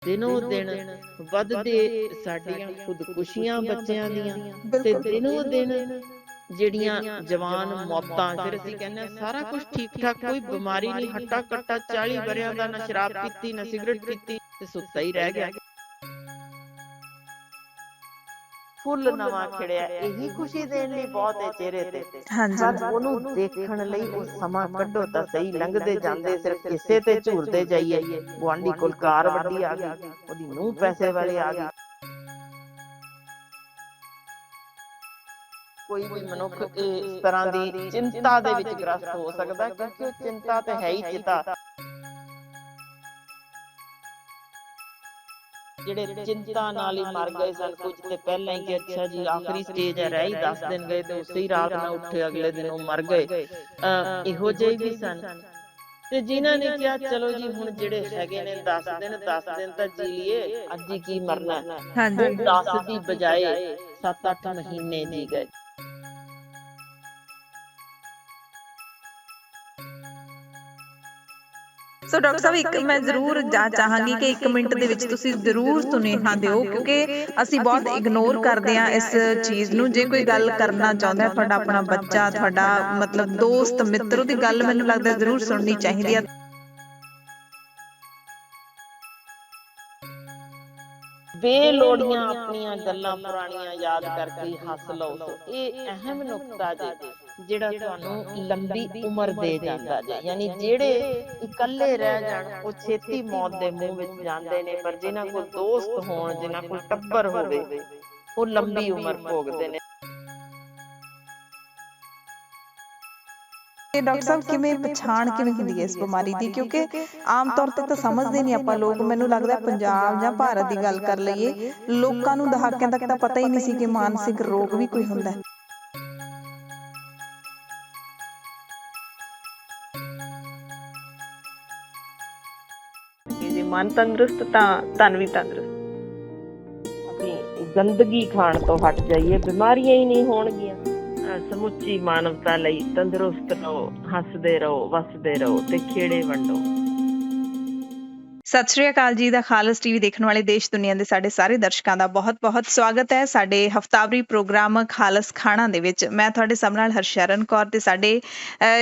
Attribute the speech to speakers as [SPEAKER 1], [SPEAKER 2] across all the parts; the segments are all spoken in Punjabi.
[SPEAKER 1] ਦਿਨੋ ਦਿਨ ਵੱਧਦੇ ਸਾਡੀਆਂ ਖੁਦਕੁਸ਼ੀਆਂ ਬੱਚਿਆਂ ਦੀਆਂ, ਤੇ
[SPEAKER 2] ਬਿਲਕੁਲ।
[SPEAKER 1] ਦਿਨੋ ਦਿਨ ਜਿਹੜੀਆਂ ਜਵਾਨ ਮੌਤਾਂ। ਫਿਰ ਅਸੀਂ ਕਹਿੰਦੇ ਹਾਂ ਸਾਰਾ ਕੁਝ ਠੀਕ ਠਾਕ, ਕੋਈ ਬਿਮਾਰੀ ਨਹੀਂ, ਹੱਟਾ ਕੱਟਾ 40 ਵਰਿਆਂ ਦਾ, ਨਾ ਸ਼ਰਾਬ ਪੀਤੀ ਨਾ ਸਿਗਰਟ ਪੀਤੀ, ਤੇ ਸੁੱਤਾ ਹੀ ਰਹਿ ਗਿਆ। ਫੁੱਲ ਨਵਾਂ ਖਿੜਿਆ, ਇਹੀ ਖੁਸ਼ੀ ਦੇਣ ਲਈ ਬਹੁਤ ਹੈ ਚਿਹਰੇ ਤੇ,
[SPEAKER 2] ਹਾਂਜੀ।
[SPEAKER 1] ਪਰ ਉਹਨੂੰ ਦੇਖਣ ਲਈ ਉਹ ਸਮਾਂ ਕੱਢੋ ਤਾਂ ਸਹੀ। ਲੰਘਦੇ ਜਾਂਦੇ ਸਿਰਫ ਕਿਸੇ ਤੇ ਝੂਰਦੇ ਜਾਈਏ। ਗੁਆਂਢੀ ਕੋਲ ਕਾਰ ਵੱਡੀ ਆ ਗਈ, ਉਹਦੀ ਨੂੰਹ ਪੈਸੇ ਵਾਲੀ ਆ ਗਈ। ਕੋਈ ਵੀ ਮਨੁੱਖ ਇਸ ਤਰ੍ਹਾਂ ਦੀ ਚਿੰਤਾ ਦੇ ਵਿੱਚ ਗ੍ਰਸਤ ਹੋ ਸਕਦਾ, ਕਿਉਂਕਿ ਉਹ ਚਿੰਤਾ ਤੇ ਹੈ ਹੀ ਚਿਤਾ। ਜਿਹੜੇ ਚਿੰਤਾ ਨਾਲ ਹੀ ਮਰ ਗਏ ਸਨ ਕੁਝ ਤੇ ਪਹਿਲਾਂ ਹੀ, ਕਿ ਅੱਛਾ ਜੀ ਆਖਰੀ ਸਟੇਜ ਹੈ, ਰਹਿ ਹੀ 10 ਦਿਨ ਗਏ ਤੇ ਉਸੇ ਹੀ ਰਾਤ ਨਾਲ ਉੱਠੇ ਅਗਲੇ ਦਿਨ ਉਹ ਮਰ ਗਏ। ਇਹੋ ਜਿਹੇ ਵੀ ਸਨ। ਤੇ ਜਿਨ੍ਹਾਂ ਨੇ ਕਿਹਾ ਚਲੋ ਜੀ ਹੁਣ ਜਿਹੜੇ ਹੈਗੇ ਨੇ 10 ਦਿਨ, 10 ਦਿਨ ਤਾਂ ਜੀ ਲਈਏ, ਅੱਜ ਹੀ ਕੀ ਮਰਨਾ, ਉਹ 10 ਦੀ ਬਜਾਏ 7-8 ਮਹੀਨੇ ਜੀ ਗਏ।
[SPEAKER 2] ਸੋ ਡਾਕਟਰ ਸਾਹਿਬ, ਮੈਂ ਜ਼ਰੂਰ ਚਾਹਾਂਗੀ ਕਿ 1 ਮਿੰਟ ਦੇ ਵਿੱਚ ਤੁਸੀਂ ਜ਼ਰੂਰ ਸੁਨੇਹਾ ਦਿਓ, ਕਿਉਂਕਿ ਅਸੀਂ ਬਹੁਤ ਇਗਨੋਰ ਕਰਦੇ ਹਾਂ ਇਸ ਚੀਜ਼ ਨੂੰ। ਜੇ ਕੋਈ ਗੱਲ ਕਰਨਾ ਚਾਹੁੰਦਾ, ਤੁਹਾਡਾ ਆਪਣਾ ਬੱਚਾ, ਤੁਹਾਡਾ ਮਤਲਬ ਦੋਸਤ ਮਿੱਤਰ, ਉਹਦੀ ਗੱਲ ਮੈਨੂੰ ਲੱਗਦਾ ਜ਼ਰੂਰ ਸੁਣਨੀ ਚਾਹੀਦੀ ਹੈ।
[SPEAKER 1] ਬੇਲੋੜੀਆਂ ਆਪਣੀਆਂ ਗੱਲਾਂ ਪੁਰਾਣੀਆਂ ਯਾਦ ਕਰਕੇ ਹੱਸ ਲਓ। ਸੋ ਇਹ ਅਹਿਮ ਨੁਕਤਾ ਜੇ, ਜਿਹੜਾ ਤੁਹਾਨੂੰ ਲੰਬੀ ਉਮਰ ਦੇ ਜਾਂਦਾ ਜੇ। ਯਾਨੀ ਜਿਹੜੇ ਇਕੱਲੇ ਰਹਿ ਜਾਣ ਉਹ ਛੇਤੀ ਮੌਤ ਦੇ ਮੂੰਹ ਵਿੱਚ ਜਾਂਦੇ ਨੇ, ਪਰ ਜਿਨ੍ਹਾਂ ਕੋਲ ਦੋਸਤ ਹੋਣ, ਜਿਨ੍ਹਾਂ ਕੋਲ ਟੱਬਰ ਹੋਵੇ, ਉਹ ਲੰਬੀ ਉਮਰ ਭੋਗਦੇ ਨੇ।
[SPEAKER 2] ਤੇ ਡਾਕਟਰ ਸਾਹਿਬ, ਕਿਵੇਂ ਪਛਾਣ ਕਿਵੇਂ ਹੁੰਦੀ ਹੈ ਇਸ ਬਿਮਾਰੀ ਦੀ? ਕਿਉਂਕਿ ਆਮ ਤੌਰ ਤੇ ਤਾਂ ਸਮਝਦੇ ਨਹੀਂ ਆਪਾਂ ਲੋਕ। ਮੈਨੂੰ ਲੱਗਦਾ ਪੰਜਾਬ ਜਾਂ ਭਾਰਤ ਦੀ ਗੱਲ ਕਰ ਲਈਏ, ਲੋਕਾਂ ਨੂੰ ਦਹਾਕਿਆਂ ਤੱਕ ਤਾਂ ਪਤਾ ਹੀ ਨਹੀਂ ਸੀ ਕਿ ਮਾਨਸਿਕ ਰੋਗ ਵੀ ਕੋਈ ਹੁੰਦਾ ਹੈ।
[SPEAKER 1] ਜੇ ਮਨ ਤੰਦਰੁਸਤ ਤਾਂ ਤਨ ਵੀ ਤੰਦਰੁਸਤ। ਅਸੀਂ ਗੰਦਗੀ ਖਾਣ ਤੋਂ ਹਟ ਜਾਈਏ, ਬਿਮਾਰੀਆਂ ਹੀ ਨਹੀਂ ਹੋਣਗੀਆਂ। ਸਮੁੱਚੀ ਮਾਨਵਤਾ ਲਈ ਤੰਦਰੁਸਤ ਰਹੋ, ਹੱਸਦੇ ਰਹੋ, ਵਸਦੇ ਰਹੋ ਤੇ ਖੇੜੇ ਵੰਡੋ।
[SPEAKER 2] ਸਤਿ ਸ਼੍ਰੀ ਅਕਾਲ ਜੀ। ਦਾ ਖਾਲਸ ਟੀਵੀ ਦੇਖਣ ਵਾਲੇ ਦੇਸ਼ ਦੁਨੀਆ ਦੇ ਸਾਡੇ ਸਾਰੇ ਦਰਸ਼ਕਾਂ ਦਾ ਬਹੁਤ-ਬਹੁਤ ਸਵਾਗਤ ਹੈ ਸਾਡੇ ਹਫਤਾਵਰੀ ਪ੍ਰੋਗਰਾਮ ਖਾਲਸ ਖਾਣਾ ਦੇ ਵਿੱਚ। ਮੈਂ ਤੁਹਾਡੇ ਸਭ ਨਾਲ ਹਰਸ਼ਰਨ ਕੌਰ, ਤੇ ਸਾਡੇ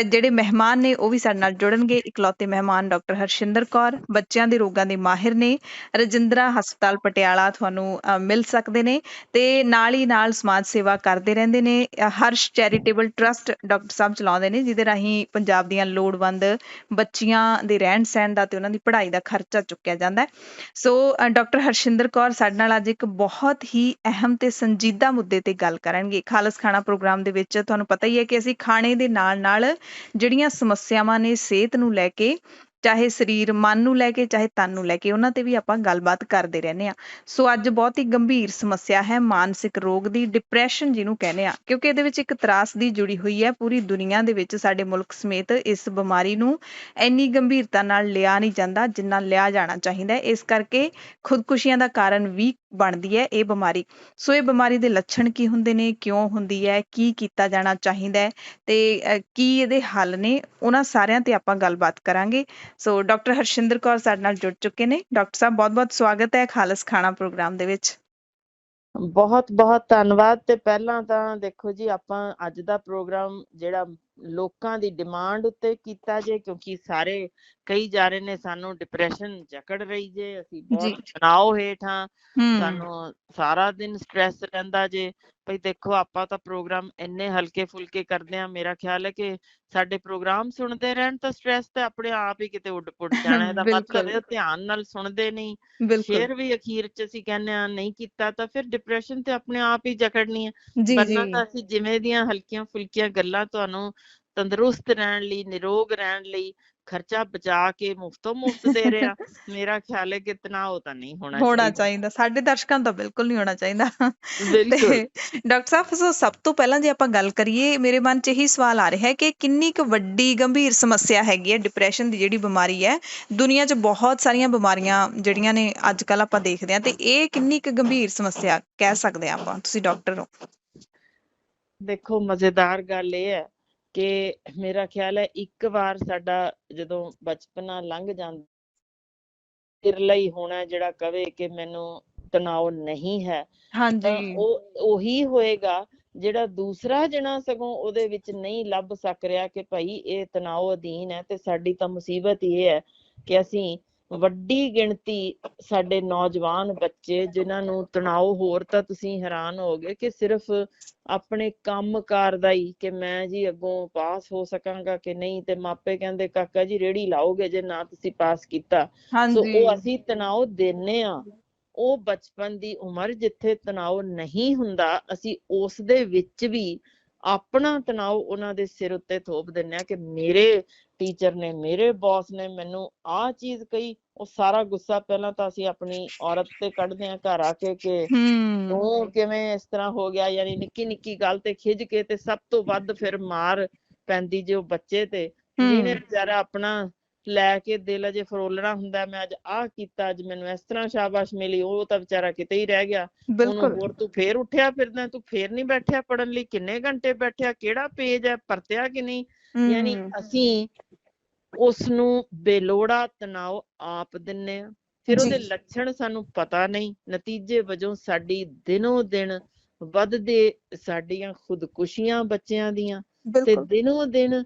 [SPEAKER 2] ਜਿਹੜੇ ਮਹਿਮਾਨ ਨੇ ਉਹ ਵੀ ਸਾਡੇ ਨਾਲ ਜੁੜਨਗੇ। ਇਕਲੌਤੇ ਮਹਿਮਾਨ ਡਾਕਟਰ ਹਰਸ਼ਿੰਦਰ ਕੌਰ, ਬੱਚਿਆਂ ਦੇ ਰੋਗਾਂ ਦੇ ਮਾਹਿਰ ਨੇ, ਰਜਿੰਦਰਾ ਹਸਪਤਾਲ ਪਟਿਆਲਾ ਤੁਹਾਨੂੰ ਮਿਲ ਸਕਦੇ ਨੇ, ਤੇ ਨਾਲ ਹੀ ਨਾਲ ਸਮਾਜ ਸੇਵਾ ਕਰਦੇ ਰਹਿੰਦੇ ਨੇ। ਹਰਸ਼ ਚੈਰੀਟੇਬਲ ਟਰਸਟ ਡਾਕਟਰ ਸਾਹਿਬ ਚਲਾਉਂਦੇ ਨੇ, ਜਿਹਦੇ ਰਾਹੀਂ ਪੰਜਾਬ ਦੀਆਂ ਲੋੜਵੰਦ ਬੱਚੀਆਂ ਦੇ ਰਹਿਣ ਸਹਿਣ ਦਾ ਤੇ ਉਹਨਾਂ ਦੀ ਪੜ੍ਹਾਈ ਦਾ ਖਰਚਾ ਚੁੱਕਿਆ ਜਾਂਦਾ ਹੈ। ਸੋ ਡਾਕਟਰ ਹਰਸ਼ਿੰਦਰ ਕੌਰ ਸਾਡੇ ਨਾਲ ਅੱਜ ਇੱਕ ਬਹੁਤ ਹੀ ਅਹਿਮ ਤੇ ਸੰਜੀਦਾ ਮੁੱਦੇ ਤੇ ਗੱਲ ਕਰਨਗੇ। ਖਾਲਸ ਖਾਣਾ ਪ੍ਰੋਗਰਾਮ ਦੇ ਵਿੱਚ ਤੁਹਾਨੂੰ ਪਤਾ ਹੀ ਹੈ ਕਿ ਅਸੀਂ ਖਾਣੇ ਦੇ ਨਾਲ ਜਿਹੜੀਆਂ ਸਮੱਸਿਆਵਾਂ ਨੇ ਸਿਹਤ ਨੂੰ ਲੈ ਕੇ, ਚਾਹੇ ਸਰੀਰ ਮਨ ਨੂੰ ਲੈ ਕੇ, ਚਾਹੇ ਤਨ ਨੂੰ ਲੈ ਕੇ, ਉਹਨਾਂ ਤੇ ਵੀ ਆਪਾਂ ਗੱਲਬਾਤ ਕਰਦੇ ਰਹਿੰਦੇ ਹਾਂ। ਸੋ ਅੱਜ ਬਹੁਤ ਹੀ ਗੰਭੀਰ ਸਮੱਸਿਆ ਹੈ ਮਾਨਸਿਕ ਰੋਗ ਦੀ, ਡਿਪਰੈਸ਼ਨ ਜਿਹਨੂੰ ਕਹਿੰਦੇ ਆ, ਕਿਉਂਕਿ ਇਹਦੇ ਵਿੱਚ ਇੱਕ ਤਰਾਸਦੀ ਜੁੜੀ ਹੋਈ ਹੈ। ਪੂਰੀ ਦੁਨੀਆ ਦੇ ਵਿੱਚ, ਸਾਡੇ ਮੁਲਕ ਸਮੇਤ, ਇਸ ਬਿਮਾਰੀ ਨੂੰ ਇੰਨੀ ਗੰਭੀਰਤਾ ਨਾਲ ਲਿਆ ਨਹੀਂ ਜਾਂਦਾ ਜਿੰਨਾ ਲਿਆ ਜਾਣਾ ਚਾਹੀਦਾ। ਇਸ ਕਰਕੇ ਖੁਦਕੁਸ਼ੀਆਂ ਦਾ ਕਾਰਨ ਵੀ ਬਣਦੀ ਹੈ ਇਹ ਬਿਮਾਰੀ। ਸੋ ਇਹ ਬਿਮਾਰੀ ਦੇ ਲੱਛਣ ਕੀ ਹੁੰਦੇ ਨੇ, ਕਿਉਂ ਹੁੰਦੀ ਹੈ, ਕੀ ਕੀਤਾ ਜਾਣਾ ਚਾਹੀਦਾ ਹੈ, ਤੇ ਕੀ ਇਹਦੇ ਹੱਲ ਨੇ, ਉਹਨਾਂ ਸਾਰਿਆਂ ਤੇ ਆਪਾਂ ਗੱਲਬਾਤ ਕਰਾਂਗੇ। ਸੋ ਡਾਕਟਰ ਹਰਸ਼ਿੰਦਰ ਕੌਰ ਸਾਡੇ ਨਾਲ ਜੁੜ ਚੁੱਕੇ ਨੇ। ਡਾਕਟਰ ਸਾਹਿਬ, ਬਹੁਤ-ਬਹੁਤ ਸਵਾਗਤ ਹੈ ਖਾਲਸ ਖਾਣਾ ਪ੍ਰੋਗਰਾਮ ਦੇ ਵਿੱਚ।
[SPEAKER 1] ਬਹੁਤ-ਬਹੁਤ ਧੰਨਵਾਦ। ਤੇ ਪਹਿਲਾਂ ਤਾਂ ਦੇਖੋ ਜੀ, ਆਪਾਂ ਅੱਜ ਦਾ ਪ੍ਰੋਗਰਾਮ ਜਿਹੜਾ ਲੋਕਾਂ ਦੀ ਡਿਮਾਂਡ ਉੱਤੇ ਕੀਤਾ ਜੇ, ਕਿਉਂਕਿ ਸਾਰੇ ਕਹੀ ਜਾ ਰਹੇ ਨੇ ਸਾਨੂੰ ਡਿਪਰੈਸ਼ਨ ਜਕੜ ਰਹੀ ਜੇ, ਅਸੀਂ ਬਹੁਤ ਤਣਾਅ ਹੇਠਾਂ, ਸਾਨੂੰ ਸਾਰਾ ਦਿਨ ਸਟ੍ਰੈਸ ਰਹਿੰਦਾ ਜੇ। ਭਈ ਦੇਖੋ, ਆਪਾਂ ਤਾਂ ਪ੍ਰੋਗਰਾਮ ਇੰਨੇ ਹਲਕੇ ਫੁਲਕੇ ਕਰਦੇ ਹਾਂ, ਮੇਰਾ ਖਿਆਲ ਹੈ ਕਿ ਸਾਡੇ ਪ੍ਰੋਗਰਾਮ ਸੁਣਦੇ ਰਹਿਣ ਤਾਂ ਸਟ੍ਰੈਸ ਤੇ ਆਪਣੇ ਆਪ ਹੀ ਕਿਤੇ ਉੱਡ ਪੁੱਡ ਜਾਣਾ। ਇਹਦਾ ਮਤਲਬ ਇਹ ਧਿਆਨ ਨਾਲ ਸੁਣਦੇ ਨਹੀਂ, ਸ਼ੇਅਰ ਵੀ ਅਖੀਰ ਚ ਅਸੀਂ ਕਹਿੰਦੇ ਹਾਂ ਨਹੀਂ ਕੀਤਾ, ਤਾਂ ਫਿਰ ਡਿਪਰੈਸ਼ਨ ਤੇ ਆਪਣੇ ਆਪ ਹੀ ਜਕੜਨੀ ਹੈ। ਵਰਨਾ ਤਾਂ ਅਸੀਂ ਜਿਵੇਂ ਦੀਆਂ ਹਲਕੀਆਂ ਫੁਲਕੀਆਂ ਗੱਲਾਂ ਤੁਹਾਨੂੰ ਤੰਦਰੁਸਤ ਰਹਿਣ ਲਈ, ਨਿਰੋਗ ਰਹਿਣ ਲਈ, ਖਰਚਾ ਬਚਾ ਕੇ ਮੁਫਤੋਂ ਮੁਫਤ ਦੇ ਰਿਹਾ। ਮੇਰਾ ਖਿਆਲ ਹੈ ਕਿ ਤਣਾਅ ਤਾਂ ਨਹੀਂ ਹੋਣਾ
[SPEAKER 2] ਚਾਹੀਦਾ। ਸਾਡੇ ਦਰਸ਼ਕਾਂ ਨੂੰ ਤਾਂ ਬਿਲਕੁਲ ਨਹੀਂ ਹੋਣਾ ਚਾਹੀਦਾ।
[SPEAKER 1] ਬਿਲਕੁਲ।
[SPEAKER 2] ਤੇ ਡਾਕਟਰ ਸਾਹਿਬ, ਸਭ ਤੋਂ ਪਹਿਲਾਂ ਜੇ ਆਪਾਂ ਗੱਲ ਕਰੀਏ, ਮੇਰੇ ਮਨ 'ਚ ਇਹੀ ਸਵਾਲ ਆ ਰਿਹਾ ਹੈ ਕਿ ਕਿੰਨੀ ਕੁ ਵੱਡੀ ਗੰਭੀਰ ਸਮੱਸਿਆ ਹੈਗੀ ਹੈ ਡਿਪਰੈਸ਼ਨ ਦੀ ਜਿਹੜੀ ਬਿਮਾਰੀ ਹੈ। ਦੁਨੀਆ 'ਚ ਬਹੁਤ ਸਾਰੀਆਂ ਬਿਮਾਰੀਆਂ ਜਿਹੜੀਆਂ ਨੇ ਅੱਜ ਕੱਲ੍ਹ ਆਪਾਂ ਦੇਖਦੇ ਹਾਂ, ਤੇ ਇਹ ਕਿੰਨੀ ਕੁ ਗੰਭੀਰ ਸਮੱਸਿਆ ਕਹਿ ਸਕਦੇ ਹਾਂ ਆਪਾਂ? ਤੁਸੀਂ ਡਾਕਟਰ ਹੋ।
[SPEAKER 1] ਦੇਖੋ, ਮਜ਼ੇਦਾਰ ਗੱਲ ਇਹ ਹੈ ਕਿ ਮੇਰਾ ਖਿਆਲ ਹੈ ਇੱਕ ਵਾਰ ਸਾਡਾ ਜਦੋਂ ਬਚਪਨਾ ਲੰਘ ਜਾਂਦਾ ਵਿਰਲਾ ਹੀ ਹੋਣਾ ਜਿਹੜਾ ਕਵੇ ਕਿ ਮੈਨੂੰ ਤਣਾਅ ਨਹੀਂ ਹੈ। ਤਾਂ
[SPEAKER 2] ਹਾਂਜੀ
[SPEAKER 1] ਉਹ ਉਹੀ ਹੋਏਗਾ ਜਿਹੜਾ ਦੂਸਰਾ ਜਣਾ ਸਗੋਂ ਉਹਦੇ ਵਿੱਚ ਨਹੀਂ ਲੱਭ ਸਕ ਰਿਹਾ ਕਿ ਭਾਈ ਇਹ ਤਣਾਅ ਅਧੀਨ ਹੈ। ਤੇ ਸਾਡੀ ਤਾਂ ਮੁਸੀਬਤ ਇਹ ਹੈ ਕਿ ਅਸੀਂ ਵੱਡੀ ਗਿਣਤੀ ਸਾਡੇ ਨੌਜਵਾਨ ਬੱਚੇ ਜਿਨ੍ਹਾਂ ਨੂੰ ਤਣਾਅ, ਹੋਰ ਤਾਂ ਤੁਸੀਂ ਹੈਰਾਨ ਹੋਗੇ ਕਿ ਸਿਰਫ ਆਪਣੇ ਕੰਮਕਾਰ ਦਾ ਹੀ ਕਿ ਮੈਂ ਜੀ ਅੱਗੋਂ ਪਾਸ ਹੋ ਸਕਾਂਗਾ ਕਿ ਨਹੀਂ, ਤੇ ਮਾਪੇ ਕਹਿੰਦੇ ਕਾਕਾ ਜੀ ਰੇਹੜੀ ਲਾਓਗੇ ਜੇ ਨਾ ਤੁਸੀਂ ਪਾਸ ਕੀਤਾ। ਸੋ
[SPEAKER 2] ਹਾਂਜੀ
[SPEAKER 1] ਉਹ ਅਸੀਂ ਤਣਾਅ ਦਿੰਨੇ ਆ। ਉਹ ਬਚਪਨ ਦੀ ਉਮਰ ਜਿੱਥੇ ਤਣਾਅ ਨਹੀਂ ਹੁੰਦਾ, ਅਸੀਂ ਉਸ ਦੇ ਵਿੱਚ ਵੀ ਆਪਣਾ ਤਣਾਅ ਉਹਨਾਂ ਦੇ ਸਿਰ ਉੱਤੇ ਥੋਪ ਦਿੰਨੇ ਆ ਕਿ ਮੇਰੇ ਟੀਚਰ ਨੇ, ਮੇਰੇ ਬੌਸ ਨੇ ਮੈਨੂੰ ਆਹ ਚੀਜ਼ ਕਹੀ। ਉਹ ਸਾਰਾ ਗੁੱਸਾ ਪਹਿਲਾਂ ਤਾਂ ਅਸੀਂ ਆਪਣੀ ਔਰਤ ਤੇ ਕੱਢਦੇ ਆ ਘਰ ਆ ਕੇ ਕਿ
[SPEAKER 2] ਹੂੰ
[SPEAKER 1] ਤੂੰ ਕਿਵੇਂ ਇਸ ਤਰ੍ਹਾਂ ਹੋ ਗਿਆ, ਯਾਨੀ ਨਿੱਕੀ ਨਿੱਕੀ ਗੱਲ ਤੇ ਖਿਝ ਕੇ। ਤੇ ਸਭ ਤੋਂ ਵੱਧ ਫਿਰ ਮਾਰ ਪੈਂਦੀ ਜੇ ਉਹ ਬੱਚੇ ਤੇ, ਜਿਹਨੇ
[SPEAKER 2] ਹੂੰ
[SPEAKER 1] ਵਿਚਾਰਾ ਆਪਣਾ ਲੈ ਕੇ ਦਿਲ ਅਜੇ ਫਰੋਲਣਾ ਹੁੰਦਾ, ਮੈਂ ਅੱਜ ਆਹ ਕੀਤਾ, ਅੱਜ ਮੈਨੂੰ ਇਸ ਤਰ੍ਹਾਂ ਸ਼ਾਬਾਸ਼ ਮਿਲੀ। ਉਹ ਤਾਂ ਵਿਚਾਰਾ ਕਿਤੇ ਹੀ ਰਹਿ ਗਿਆ। ਉਹਨੂੰ
[SPEAKER 2] ਬਿਲਕੁਲ
[SPEAKER 1] ਹੋਰ ਤੂੰ ਫੇਰ ਉੱਠਿਆ ਫਿਰਦਾ, ਤੂੰ ਫੇਰ ਨਹੀਂ ਬੈਠਿਆ ਪੜ੍ਹਨ ਲਈ, ਕਿੰਨੇ ਘੰਟੇ ਬੈਠਿਆ, ਕਿਹੜਾ ਪੇਜ ਹੈ ਪਰਤਿਆ ਕਿ ਨਹੀਂ। ਯਾਨੀ
[SPEAKER 2] ਹੂੰ
[SPEAKER 1] ਅਸੀਂ ਉਸ ਨੂੰ ਬੇਲੋੜਾ ਤਣਾਅ ਆਪ ਦਿੰਨੇ ਆ। ਫਿਰ
[SPEAKER 2] ਜੀ
[SPEAKER 1] ਉਹਦੇ ਲੱਛਣ ਸਾਨੂੰ ਪਤਾ ਨਹੀਂ, ਨਤੀਜੇ ਵਜੋਂ ਸਾਡੀ ਦਿਨੋ ਦਿਨ ਵੱਧਦੇ ਸਾਡੀਆਂ ਖੁਦਕੁਸ਼ੀਆਂ ਬੱਚਿਆਂ ਦੀਆਂ, ਤੇ
[SPEAKER 2] ਬਿਲਕੁਲ
[SPEAKER 1] ਦਿਨੋ ਦਿਨ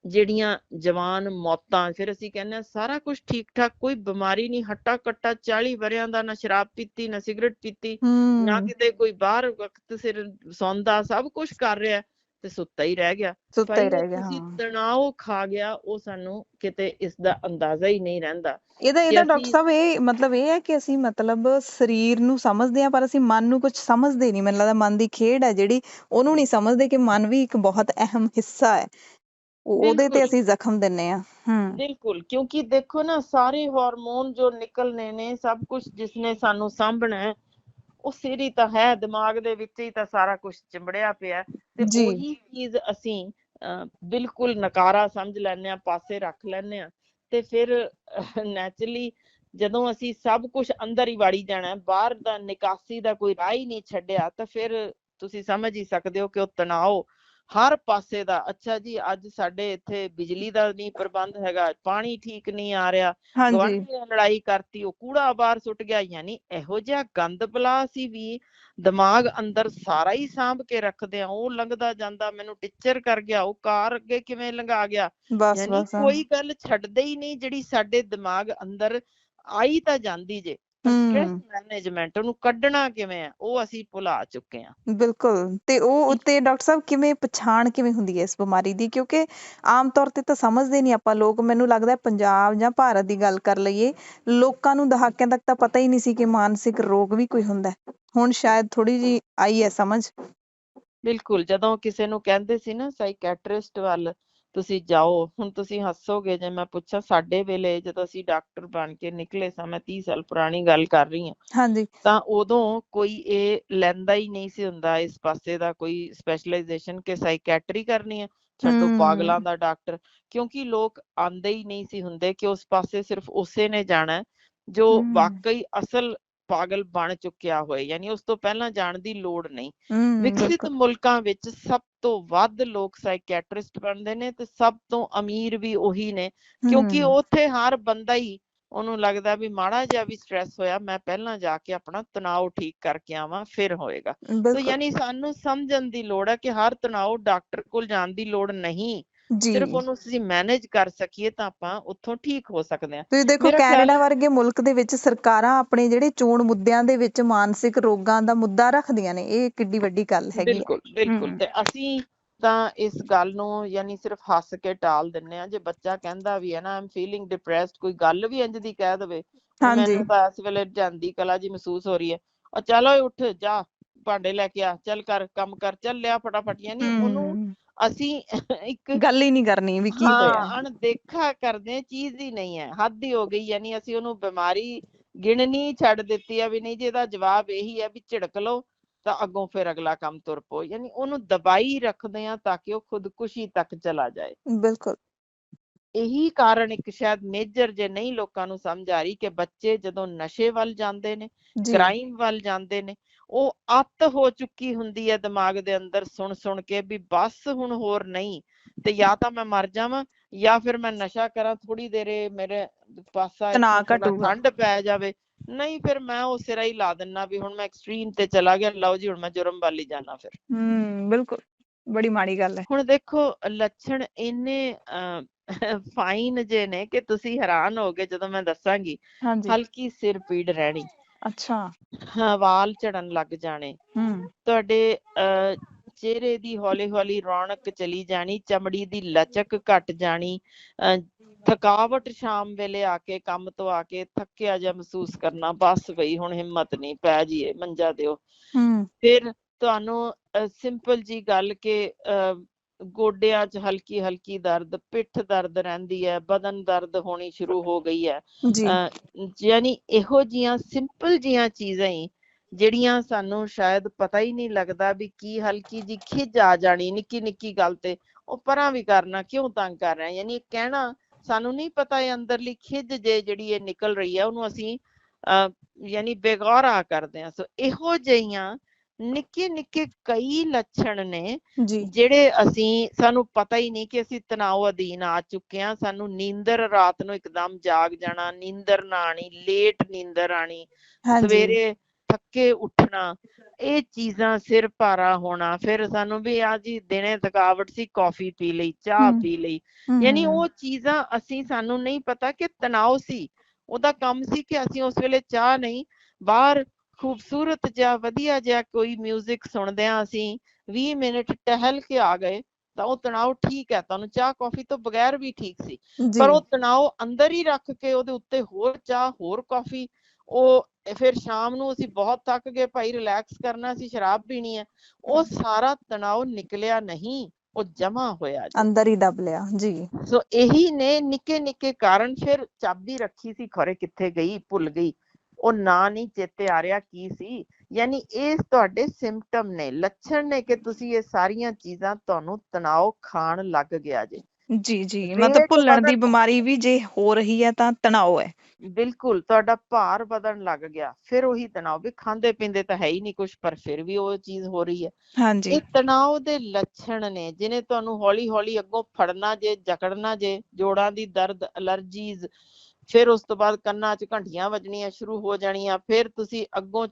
[SPEAKER 1] ਜਿਹੜੀਆਂ ਜਵਾਨ ਮੌਤਾਂ। ਫਿਰ ਅਸੀਂ ਕਹਿੰਦੇ ਹਾਂ ਸਾਰਾ ਕੁਝ ਠੀਕ ਠਾਕ, ਕੋਈ ਬਿਮਾਰੀ ਨਹੀਂ, ਹੱਟਾ ਕੱਟਾ 40 ਵਰਿਆਂ ਦਾ, ਨਾ ਸ਼ਰਾਬ ਪੀਤੀ, ਨਾ ਸਿਗਰਟ ਪੀਤੀ, ਨਾ
[SPEAKER 2] ਹੂੰ
[SPEAKER 1] ਕਿਤੇ ਕੋਈ ਬਾਹਰ ਵਕਤ ਸਿਰ ਸੌਂਦਾ, ਸਭ ਕੁਝ ਕਰ ਰਿਹਾ ਤੇ ਸੁੱਤਾ ਹੀ ਰਹਿ ਗਿਆ।
[SPEAKER 2] ਸੁੱਤਾ ਹੀ
[SPEAKER 1] ਭਾਈ ਉਹ
[SPEAKER 2] ਰਹਿ ਗਿਆ
[SPEAKER 1] ਤੁਸੀਂ
[SPEAKER 2] ਹਾਂ।
[SPEAKER 1] ਤਣਾਅ ਖਾ ਗਿਆ, ਉਹ ਸਾਨੂੰ ਕਿਤੇ ਇਸ ਦਾ ਅੰਦਾਜ਼ਾ ਹੀ ਨਹੀਂ ਰਹਿੰਦਾ
[SPEAKER 2] ਇਹਦਾ
[SPEAKER 1] ਕਿ
[SPEAKER 2] ਇਹਦਾ ਡਾਕਟਰ
[SPEAKER 1] ਅਸੀਂ
[SPEAKER 2] ਸਾਹਿਬ ਇਹ ਮਤਲਬ ਇਹ ਹੈ ਕਿ ਅਸੀਂ ਮਤਲਬ ਸਰੀਰ ਨੂੰ ਸਮਝਦੇ ਹਾਂ ਪਰ ਅਸੀਂ ਮਨ ਨੂੰ ਕੁਝ ਸਮਝਦੇ ਨਹੀਂ। ਮੈਨੂੰ ਲੱਗਦਾ ਮਨ ਦੀ ਖੇਡ ਹੈ ਜਿਹੜੀ, ਉਹਨੂੰ ਨਹੀਂ ਸਮਝਦੇ ਕਿ ਮਨ ਵੀ ਇੱਕ ਬਹੁਤ ਅਹਿਮ ਹਿੱਸਾ ਹੈ। ਉਹਦੇ ਤੇ
[SPEAKER 1] ਬਿਲਕੁਲ
[SPEAKER 2] ਅਸੀਂ ਜ਼ਖਮ ਦਿੰਨੇ ਆ।
[SPEAKER 1] ਬਿਲਕੁਲ ਕਿਉਂਕਿ ਦੇਖੋ ਨਾ, ਸਾਰੇ ਹਾਰਮੋਨ ਜੋ ਨਿਕਲਨੇ ਨੇ, ਸਭ ਕੁਝ ਜਿਸਨੇ ਸਾਨੂੰ ਸਾਂਭਣਾ ਹੈ, ਉਹ ਸਿਰ ਹੀ ਤਾਂ ਹੈ, ਦਿਮਾਗ ਦੇ ਵਿੱਚ ਹੀ ਤਾਂ ਸਾਰਾ ਕੁਝ ਚਿੰਬੜਿਆ ਪਿਆ। ਤੇ
[SPEAKER 2] ਜੀ
[SPEAKER 1] ਉਹੀ ਚੀਜ਼ ਅਸੀਂ ਬਿਲਕੁਲ ਨਕਾਰਾ ਸਮਝ ਲੈਂਦੇ ਆ, ਪਾਸੇ ਰੱਖ ਲੈਂਦੇ ਆ। ਤੇ ਫਿਰ ਨੈਚੁਰਲੀ ਜਦੋਂ ਅਸੀਂ ਸਭ ਕੁਝ ਅੰਦਰ ਹੀ ਵਾੜੀ ਜਾਣਾ, ਬਾਹਰ ਦਾ ਨਿਕਾਸੀ ਦਾ ਕੋਈ ਰਾਹ ਹੀ ਨਹੀਂ ਛੱਡਿਆ, ਤਾਂ ਫਿਰ ਤੁਸੀਂ ਸਮਝ ਹੀ ਸਕਦੇ ਹੋ ਕਿ ਉਹ ਤਣਾਅ ਹਰ ਪਾਸੇ ਦਾ। ਅੱਛਾ ਜੀ, ਅੱਜ ਸਾਡੇ ਇੱਥੇ ਬਿਜਲੀ ਦਾ ਨਹੀਂ ਪ੍ਰਬੰਧ ਹੈਗਾ, ਪਾਣੀ ਠੀਕ ਨਹੀਂ ਆ ਰਿਹਾ,
[SPEAKER 2] ਹਾਂਜੀ
[SPEAKER 1] ਗਵਾਂਢੀ ਨੇ ਲੜਾਈ ਕਰਤੀ, ਉਹ ਕੂੜਾ ਬਾਹਰ ਸੁੱਟ ਗਿਆ। ਯਾਨੀ ਇਹੋ ਜਿਹਾ ਗੰਦ ਬਲਾ ਅਸੀਂ ਵੀ ਦਿਮਾਗ ਅੰਦਰ ਸਾਰਾ ਹੀ ਸਾਂਭ ਕੇ ਰੱਖਦੇ ਆ। ਉਹ ਲੰਘਦਾ ਜਾਂਦਾ ਮੈਨੂੰ ਟੀਚਰ ਕਰ ਗਿਆ, ਉਹ ਕਾਰ ਅੱਗੇ ਕਿਵੇਂ ਲੰਘਾ ਗਿਆ।
[SPEAKER 2] ਬਸ
[SPEAKER 1] ਯਾਨੀ
[SPEAKER 2] ਬਸ
[SPEAKER 1] ਕੋਈ ਗੱਲ ਛੱਡਦੇ ਹੀ ਨਹੀਂ ਜਿਹੜੀ ਸਾਡੇ ਦਿਮਾਗ ਅੰਦਰ ਆਈ ਤਾਂ ਜਾਂਦੀ ਜੇ, ਪਰ ਸਟ੍ਰੈਸ
[SPEAKER 2] ਹੂੰ
[SPEAKER 1] ਮੈਨੇਜਮੈਂਟ, ਉਹਨੂੰ ਕੱਢਣਾ ਕਿਵੇਂ ਆ, ਉਹ ਅਸੀਂ ਭੁਲਾ ਚੁੱਕੇ ਆ।
[SPEAKER 2] ਬਿਲਕੁਲ। ਤੇ ਉਹ ਉੱਤੇ ਡਾਕਟਰ ਸਾਹਿਬ ਕਿਵੇਂ ਪਛਾਣ ਕਿਵੇਂ ਹੁੰਦੀ ਹੈ ਇਸ ਬਿਮਾਰੀ ਦੀ? ਕਿਉਂਕਿ ਆਮ ਤੌਰ ਤੇ ਤਾਂ ਸਮਝਦੇ ਨਹੀਂ ਆਪਾਂ ਲੋਕ। ਮੈਨੂੰ ਲੱਗਦਾ ਪੰਜਾਬ ਜਾਂ ਭਾਰਤ ਦੀ ਗੱਲ ਕਰ ਲਈਏ, ਲੋਕਾਂ ਨੂੰ ਦਹਾਕਿਆਂ ਤੱਕ ਤਾਂ ਪਤਾ ਹੀ ਨਹੀਂ ਸੀ ਕਿ ਮਾਨਸਿਕ ਰੋਗ ਵੀ ਕੋਈ ਹੁੰਦਾ ਹੈ। ਹੁਣ ਸ਼ਾਇਦ ਥੋੜੀ ਜੀ ਆਈ ਹੈ ਸਮਝ।
[SPEAKER 1] ਬਿਲਕੁਲ, ਜਦੋਂ ਕਿਸੇ ਨੂੰ ਕਹਿੰਦੇ ਸੀ ਨਾ ਸਾਈਕੈਟਰਿਸਟ ਵੱਲ ਤੁਸੀਂ ਜਾਓ, ਹੁਣ ਤੁਸੀਂ ਹੱਸੋਗੇ ਜੇ ਮੈਂ ਪੁੱਛਾਂ, ਸਾਡੇ ਵੇਲੇ ਜਦੋਂ ਅਸੀਂ ਡਾਕਟਰ ਬਣ ਕੇ ਨਿਕਲੇ ਸਾਂ, ਮੈਂ 30 ਸਾਲ ਪੁਰਾਣੀ ਗੱਲ ਕਰ ਰਹੀ ਹਾਂ,
[SPEAKER 2] ਹਾਂਜੀ
[SPEAKER 1] ਤਾਂ ਉਦੋਂ ਕੋਈ ਇਹ ਲੈਂਦਾ ਹੀ ਨਹੀਂ ਸੀ ਹੁੰਦਾ ਇਸ ਪਾਸੇ ਦਾ ਕੋਈ ਸਪੈਸ਼ਲਾਈਜੇਸ਼ਨ ਕਿ ਸਾਈਕੈਟਰੀ ਕਰਨੀ ਹੈ, ਛੱਡੋ ਪਾਗਲਾਂ
[SPEAKER 2] ਹੂੰ
[SPEAKER 1] ਦਾ ਡਾਕਟਰ। ਕਿਉਂਕਿ ਲੋਕ ਆਂਦੇ ਹੀ ਨਹੀਂ ਸੀ ਹੁੰਦੇ ਕਿ ਉਸ ਪਾਸੇ ਸਿਰਫ ਉਸੇ ਨੇ ਜਾਣਾ ਹੈ ਜੋ
[SPEAKER 2] ਹੂੰ
[SPEAKER 1] ਵਾਕਈ ਅਸਲ ਪਾਗਲ ਬਣ ਚੁੱਕਿਆ ਹੋਏ। ਯਾਨੀ ਉਸ ਤੋਂ ਪਹਿਲਾਂ ਜਾਣ ਦੀ ਲੋੜ ਨਹੀਂ। ਵਿਕਸਿਤ
[SPEAKER 2] ਬਿਲਕੁਲ
[SPEAKER 1] ਮੁਲਕਾਂ ਵਿੱਚ ਸਭ ਤੋਂ ਵੱਧ ਲੋਕ ਸਾਈਕੈਟਰਿਸਟ ਬਣਦੇ ਨੇ ਤੇ ਸਭ ਤੋਂ ਅਮੀਰ ਵੀ ਉਹੀ ਨੇ, ਕਿਉਂਕਿ
[SPEAKER 2] ਹੂੰ
[SPEAKER 1] ਉੱਥੇ ਹਰ ਬੰਦਾ ਹੀ ਉਹਨੂੰ ਲੱਗਦਾ ਵੀ ਮਾੜਾ ਜਿਹਾ ਵੀ ਸਟ੍ਰੈਸ ਹੋਇਆ, ਮੈਂ ਪਹਿਲਾਂ ਜਾ ਕੇ ਆਪਣਾ ਤਣਾਅ ਠੀਕ ਕਰਕੇ ਆਵਾਂ, ਫਿਰ ਹੋਏਗਾ। ਸੋ
[SPEAKER 2] ਬਿਲਕੁਲ
[SPEAKER 1] ਯਾਨੀ ਸਾਨੂੰ ਸਮਝਣ ਦੀ ਲੋੜ ਹੈ ਕਿ ਹਰ ਤਣਾਅ ਡਾਕਟਰ ਕੋਲ ਜਾਣ ਦੀ ਲੋੜ ਨਹੀਂ,
[SPEAKER 2] ਜੀ।
[SPEAKER 1] ਸਿਰਫ ਉਹਨੂੰ ਅਸੀਂ ਮੈਨੇਜ ਕਰ ਸਕੀਏ ਤਾਂ ਆਪਾਂ ਉੱਥੋਂ ਠੀਕ ਹੋ ਸਕਦੇ ਹਾਂ।
[SPEAKER 2] ਤੁਸੀਂ ਦੇਖੋ
[SPEAKER 1] ਮੇਰਾ ਖਿਆਲ
[SPEAKER 2] ਕੈਨੇਡਾ
[SPEAKER 1] ਹੈ
[SPEAKER 2] ਵਰਗੇ ਮੁਲਕ ਦੇ ਵਿੱਚ ਸਰਕਾਰਾਂ ਆਪਣੇ ਜਿਹੜੇ ਚੋਣ ਮੁੱਦਿਆਂ ਦੇ ਵਿੱਚ ਮਾਨਸਿਕ ਰੋਗਾਂ ਦਾ ਮੁੱਦਾ ਰੱਖਦੀਆਂ ਨੇ। ਇਹ ਕਿੱਡੀ ਵੱਡੀ ਗੱਲ ਹੈਗੀ
[SPEAKER 1] ਬਿਲਕੁਲ
[SPEAKER 2] ਹੈ।
[SPEAKER 1] ਬਿਲਕੁਲ, ਤੇ ਅਸੀਂ ਤਾਂ ਇਸ ਗੱਲ ਨੂੰ ਯਾਨੀ ਸਿਰਫ ਹੱਸ ਕੇ ਟਾਲ ਦਿੰਨੇ ਆ। ਜੇ ਬੱਚਾ ਕਹਿੰਦਾ ਵੀ ਹੈ ਨਾ ਆਮ ਫੀਲਿੰਗ ਡਿਪਰੈਸਡ, ਕੋਈ ਗੱਲ ਵੀ ਇੰਝ ਦੀ ਕਹਿ ਦੇਵੇ, ਵੀ
[SPEAKER 2] ਹਾਂਜੀ
[SPEAKER 1] ਮੈਨੂੰ ਤਾਂ ਇਸ ਵੇਲੇ ਜਾਂਦੀ ਕਲਾ ਜੀ ਮਹਿਸੂਸ ਹੋ ਰਹੀ ਹੈ, ਉਹ ਚੱਲ ਓਏ ਉੱਠ ਜਾ, ਭਾਂਡੇ ਲੈ ਕੇ ਆ, ਚੱਲ ਕਰ ਕੰਮ ਕਰ, ਚੱਲ ਲਿਆ ਫਟਾਫਟ। ਯਾਨੀ ਉਹਨੂੰ
[SPEAKER 2] ਹੂੰ
[SPEAKER 1] ਅਸੀਂ ਇੱਕ
[SPEAKER 2] ਗੱਲ ਹੀ ਨਹੀਂ ਕਰਨੀ ਵੀ ਕੀ ਹੋਇਆ।
[SPEAKER 1] ਹਾਂ ਅਣਦੇਖਾ ਕਰਦੇ, ਚੀਜ਼ ਹੀ ਨਹੀਂ ਹੈ, ਹੱਦ ਹੀ ਹੋ ਗਈ। ਯਾਨੀ ਅਸੀਂ ਉਹਨੂੰ ਬਿਮਾਰੀ ਗਿਣਨੀ ਛੱਡ ਦਿੱਤੀ ਆ ਵੀ ਨਹੀਂ ਜੀ ਇਹਦਾ ਜਵਾਬ ਇਹੀ ਹੈ ਵੀ ਝਿੜਕ ਲਓ ਤਾਂ ਅੱਗੋਂ ਫਿਰ ਅਗਲਾ ਕੰਮ ਤੁਰ ਪਓ। ਯਾਨੀ ਉਹਨੂੰ ਦਬਾਈ ਰੱਖਦੇ ਆ ਤਾਂ ਕਿ ਉਹ ਖੁਦਕੁਸ਼ੀ ਤੱਕ ਚਲਾ ਜਾਏ।
[SPEAKER 2] ਬਿਲਕੁਲ
[SPEAKER 1] ਇਹੀ ਕਾਰਨ ਇੱਕ ਸ਼ਾਇਦ ਮੇਜਰ ਜੇ ਨਹੀਂ ਲੋਕਾਂ ਨੂੰ ਸਮਝ ਆ ਰਹੀ ਕਿ ਬੱਚੇ ਜਦੋਂ ਨਸ਼ੇ ਵੱਲ ਜਾਂਦੇ ਨੇ,
[SPEAKER 2] ਜੀ
[SPEAKER 1] ਕ੍ਰਾਈਮ ਵੱਲ ਜਾਂਦੇ ਨੇ, ਉਹ ਅੱਤ ਹੋ ਚੁੱਕੀ ਹੁੰਦੀ ਹੈ ਦਿਮਾਗ ਦੇ ਅੰਦਰ ਸੁਣ ਕੇ ਵੀ ਬਸ ਹੁਣ ਹੋਰ ਨਹੀਂ, ਤੇ ਜਾਂ ਤਾਂ ਮੈਂ ਮਰ ਜਾਵਾਂ ਜਾਂ ਫਿਰ ਮੈਂ ਨਸ਼ਾ ਕਰਾਂ, ਥੋੜੀ ਦੇਰੇ ਮੇਰੇ ਪਾਸਾ ਇੱਥੋਂ
[SPEAKER 2] ਤਣਾਅ
[SPEAKER 1] ਥੋੜਾ
[SPEAKER 2] ਘਟੂਗਾ।
[SPEAKER 1] ਠੰਡ ਪੈ ਜਾਵੇ, ਨਹੀਂ ਫਿਰ ਮੈਂ ਉਹ ਸਿਰਾ ਹੀ ਲਾ ਦਿੰਦਾ ਵੀ ਹੁਣ ਮੈਂ ਐਕਸਟ੍ਰੀਮ ਤੇ ਚਲਾ ਗਿਆ, ਲਓ ਜੀ ਹੁਣ ਮੈਂ ਜੁਰਮ ਵੱਲ ਹੀ ਜਾਣਾ। ਫਿਰ
[SPEAKER 2] ਬਿਲਕੁਲ ਬੜੀ ਮਾੜੀ ਗੱਲ ਹੈ।
[SPEAKER 1] ਹੁਣ ਦੇਖੋ ਲੱਛਣ ਇੰਨੇ ਫਾਈਨ ਜੇ ਨੇ ਕਿ ਤੁਸੀਂ ਹੈਰਾਨ ਹੋਗੇ ਜਦੋਂ ਮੈਂ ਦੱਸਾਂਗੀ।
[SPEAKER 2] ਹਾਂਜੀ।
[SPEAKER 1] ਹਲਕੀ ਸਿਰ ਪੀੜ ਰਹਿਣੀ,
[SPEAKER 2] ਅੱਛਾ।
[SPEAKER 1] ਵਾਲ ਝੜਨ ਲੱਗ ਜਾਣੇ, ਤੁਹਾਡੇ ਚਿਹਰੇ ਦੀ ਹੌਲੀ ਹੌਲੀ ਰੌਣਕ ਚਲੀ ਜਾਣੀ, ਚਮੜੀ ਦੀ ਲਚਕ ਘਟ ਜਾਣੀ, ਥਕਾਵਟ ਸ਼ਾਮ ਵੇਲੇ ਆ ਕੇ ਕੰਮ ਤੋਂ ਆ ਕੇ ਥੱਕਿਆ ਜਿਹਾ ਮਹਿਸੂਸ ਕਰਨਾ, ਬਸ ਬਈ ਹੁਣ ਹਿੰਮਤ ਨਹੀਂ, ਪੈ ਜਾਈਏ ਮੰਜਾ ਦਿਓ। ਫਿਰ ਤੁਹਾਨੂੰ ਸਿੰਪਲ ਜੀ ਗੱਲ ਕਿ ਗੋਡਿਆਂ 'ਚ ਹਲਕੀ ਹਲਕੀ ਦਰਦ, ਪਿੱਠ ਦਰਦ ਰਹਿੰਦੀ ਹੈ, ਬਦਨ ਦਰਦ ਹੋਣੀ ਸ਼ੁਰੂ ਹੋ ਗਈ ਹੈ। ਯਾਨੀ ਇਹੋ ਜਿਹੀਆਂ ਸਿੰਪਲ ਜਿਹੀਆਂ ਚੀਜ਼ਾਂ ਹੀ ਜਿਹੜੀਆਂ ਸਾਨੂੰ ਸ਼ਾਇਦ ਪਤਾ ਹੀ ਨਹੀਂ ਲੱਗਦਾ ਵੀ ਕੀ, ਹਲਕੀ ਜੀ ਖਿਝ ਆ ਜਾਣੀ ਨਿੱਕੀ ਨਿੱਕੀ ਗੱਲ ਤੇ, ਉਹ ਪਰਾਂ ਵੀ ਕਰਨਾ, ਕਿਉਂ ਤੰਗ ਕਰ ਰਹੇ, ਯਾਨੀ ਕਹਿਣਾ ਸਾਨੂੰ ਨਹੀਂ ਪਤਾ ਇਹ ਅੰਦਰਲੀ ਖਿਝ ਜੇ ਜਿਹੜੀ ਇਹ ਨਿਕਲ ਰਹੀ ਹੈ ਉਹਨੂੰ ਅਸੀਂ ਯਾਨੀ ਬੇਗੌਰਾ ਕਰਦੇ ਹਾਂ। ਸੋ ਇਹੋ ਜਿਹੀਆਂ ਨਿੱਕੇ ਨਿੱਕੇ ਕਈ ਲੱਛਣ ਨੇ ਜਿਹੜੇ ਸਾਨੂੰ ਪਤਾ ਹੀ ਨਹੀਂ ਕਿ ਅਸੀਂ ਤਣਾਅ ਅਧੀਨ ਆ ਚੁੱਕੇ ਹਾਂ। ਸਾਨੂੰ ਨੀਂਦਰ, ਰਾਤ ਨੂੰ ਇੱਕਦਮ ਜਾਗ ਜਾਣਾ, ਨੀਂਦਰ ਨਾ ਆਣੀ, ਲੇਟ ਨੀਂਦਰ ਆਣੀ, ਸਵੇਰੇ ਥੱਕੇ ਉੱਠਣਾ, ਇਹ ਚੀਜ਼ਾਂ, ਸਿਰ ਭਾਰਾ ਹੋਣਾ, ਫਿਰ ਸਾਨੂੰ ਵੀ ਆ ਜੀ ਦਿਨੇ ਥਕਾਵਟ ਸੀ, ਕੌਫੀ ਪੀ ਲਈ, ਚਾਹ ਪੀ ਲਈ, ਯਾਨੀ ਉਹ ਚੀਜ਼ਾਂ ਸਾਨੂੰ ਨਹੀਂ ਪਤਾ ਕਿ ਤਣਾਅ ਸੀ, ਉਹਦਾ ਕੰਮ ਸੀ ਕਿ ਅਸੀਂ ਉਸ ਵੇਲੇ ਚਾਹ ਨਹੀਂ, ਬਾਹਰ ਖੂਬਸੂਰਤ ਜਿਹਾ ਵਧੀਆ ਜਿਹਾ ਕੋਈ ਮਿਊਜ਼ਿਕ ਸੁਣਦੇ ਹਾਂ, ਅਸੀਂ 20 ਮਿੰਟ ਟਹਿਲ ਕੇ ਆ ਗਏ ਤਾਂ ਉਹ ਤਣਾਅ ਠੀਕ ਹੈ, ਤੁਹਾਨੂੰ ਚਾਹ ਕੌਫੀ ਤੋਂ ਬਗੈਰ ਵੀ ਠੀਕ ਸੀ, ਪਰ ਉਹ ਤਣਾਅ ਅੰਦਰ ਹੀ ਰੱਖ ਕੇ ਉਹਦੇ ਉੱਤੇ ਹੋਰ ਚਾਹ ਹੋਰ ਕੌਫੀ, ਉਹ ਫਿਰ ਸ਼ਾਮ ਨੂੰ ਅਸੀਂ ਬਹੁਤ ਥੱਕ ਗਏ ਭਾਈ, ਰਿਲੈਕਸ ਕਰਨਾ, ਅਸੀਂ ਸ਼ਰਾਬ ਪੀਣੀ ਹੈ, ਉਹ ਸਾਰਾ ਤਣਾਅ ਨਿਕਲਿਆ ਨਹੀਂ, ਉਹ ਜਮਾ ਹੋਇਆ
[SPEAKER 2] ਅੰਦਰ ਹੀ ਦਬ ਲਿਆ ਜੀ।
[SPEAKER 1] ਸੋ ਇਹੀ ਨੇ ਨਿੱਕੇ ਨਿੱਕੇ ਕਾਰਨ। ਫਿਰ ਚਾਬੀ ਰੱਖੀ ਸੀ ਖਰੇ ਕਿੱਥੇ ਗਈ, ਭੁੱਲ ਗਈ, ਉਹ ਨਾਂ ਨਹੀਂ ਚੇਤੇ ਆ ਰਿਹਾ ਕੀ ਸੀ, ਯਾਨੀ ਇਹ ਤੁਹਾਡੇ ਸਿੰਪਟਮ ਨੇ, ਲੱਛਣ ਨੇ ਕਿ ਤੁਸੀਂ ਇਹ ਸਾਰੀਆਂ ਚੀਜ਼ਾਂ, ਤੁਹਾਨੂੰ ਤਣਾਅ ਖਾਣ ਲੱਗ ਗਿਆ ਜੇ।
[SPEAKER 2] ਜੀ ਜੀ, ਮਤਲਬ ਭੁੱਲਣ ਦੀ ਬਿਮਾਰੀ ਵੀ ਜੇ ਹੋ ਰਹੀ ਹੈ ਤਾਂ ਤਣਾਅ ਹੈ।
[SPEAKER 1] ਬਿਲਕੁਲ, ਤੁਹਾਡਾ ਭਾਰ ਵਧਣ ਲੱਗ ਗਿਆ, ਫਿਰ ਉਹੀ ਤਣਾਅ, ਵੀ ਖਾਂਦੇ ਪੀਂਦੇ ਤਾਂ ਹੈ ਹੀ ਨਹੀਂ ਕੁਛ, ਪਰ ਫਿਰ ਵੀ ਉਹ ਚੀਜ਼ ਹੋ ਰਹੀ ਹੈ। ਇਹ ਤਣਾਅ ਦੇ ਲੱਛਣ ਨੇ ਜਿਹਨੇ ਤੁਹਾਨੂੰ ਹੌਲੀ ਹੌਲੀ ਅੱਗੋਂ ਫੜਨਾ ਜੇ, ਜਕੜਨਾ ਜੇ, ਜੋੜਾਂ ਦੀ ਦਰਦ, ਅਲਰਜੀਜ਼, ਫਿਰ ਉਸ ਤੋਂ ਬਾਅਦ ਕੰਨਾਂ 'ਚ ਘੰਟੀਆਂ ਵੱਜਣੀਆਂ ਸ਼ੁਰੂ ਹੋ ਜਾਣੀਆਂ, ਫਿਰ ਤੁਸੀਂ ਅੱਗੋਂ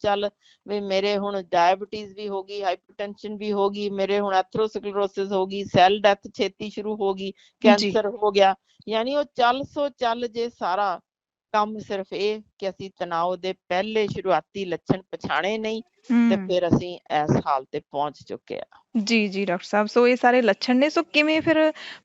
[SPEAKER 1] ਚੱਲ ਵੀ ਮੇਰੇ ਹੁਣ ਡਾਇਬਟੀਜ਼ ਵੀ ਹੋ ਗਈ, ਹਾਈਪਰਟੈਂਸ਼ਨ ਵੀ ਹੋ ਗਈ, ਮੇਰੇ ਹੁਣ ਐਥਰੋਸਕਲਰੋਸਿਸ ਹੋ ਗਈ, ਸੈੱਲ ਡੈਥ ਛੇਤੀ ਸ਼ੁਰੂ ਹੋ ਗਈ, ਕੈਂਸਰ ਹੋ ਗਿਆ, ਯਾਨੀ ਉਹ ਚੱਲ ਜੇ ਸਾਰਾ ਕੰਮ ਸਿਰਫ ਇਹ ਕਿ ਅਸੀਂ ਤਣਾਅ ਦੇ ਪਹਿਲੇ ਸ਼ੁਰੂਆਤੀ ਲੱਛਣ ਪਛਾਣੇ ਨਹੀਂ ਤੇ ਫਿਰ ਅਸੀਂ ਇਸ ਹਾਲ ਤੇ ਪਹੁੰਚ ਚੁੱਕੇ ਆ।
[SPEAKER 2] ਜੀ ਜੀ ਡਾਕਟਰ ਸਾਹਿਬ, ਸੋ ਇਹ ਸਾਰੇ ਲੱਛਣ ਨੇ, ਸੋ ਕਿਵੇਂ ਫਿਰ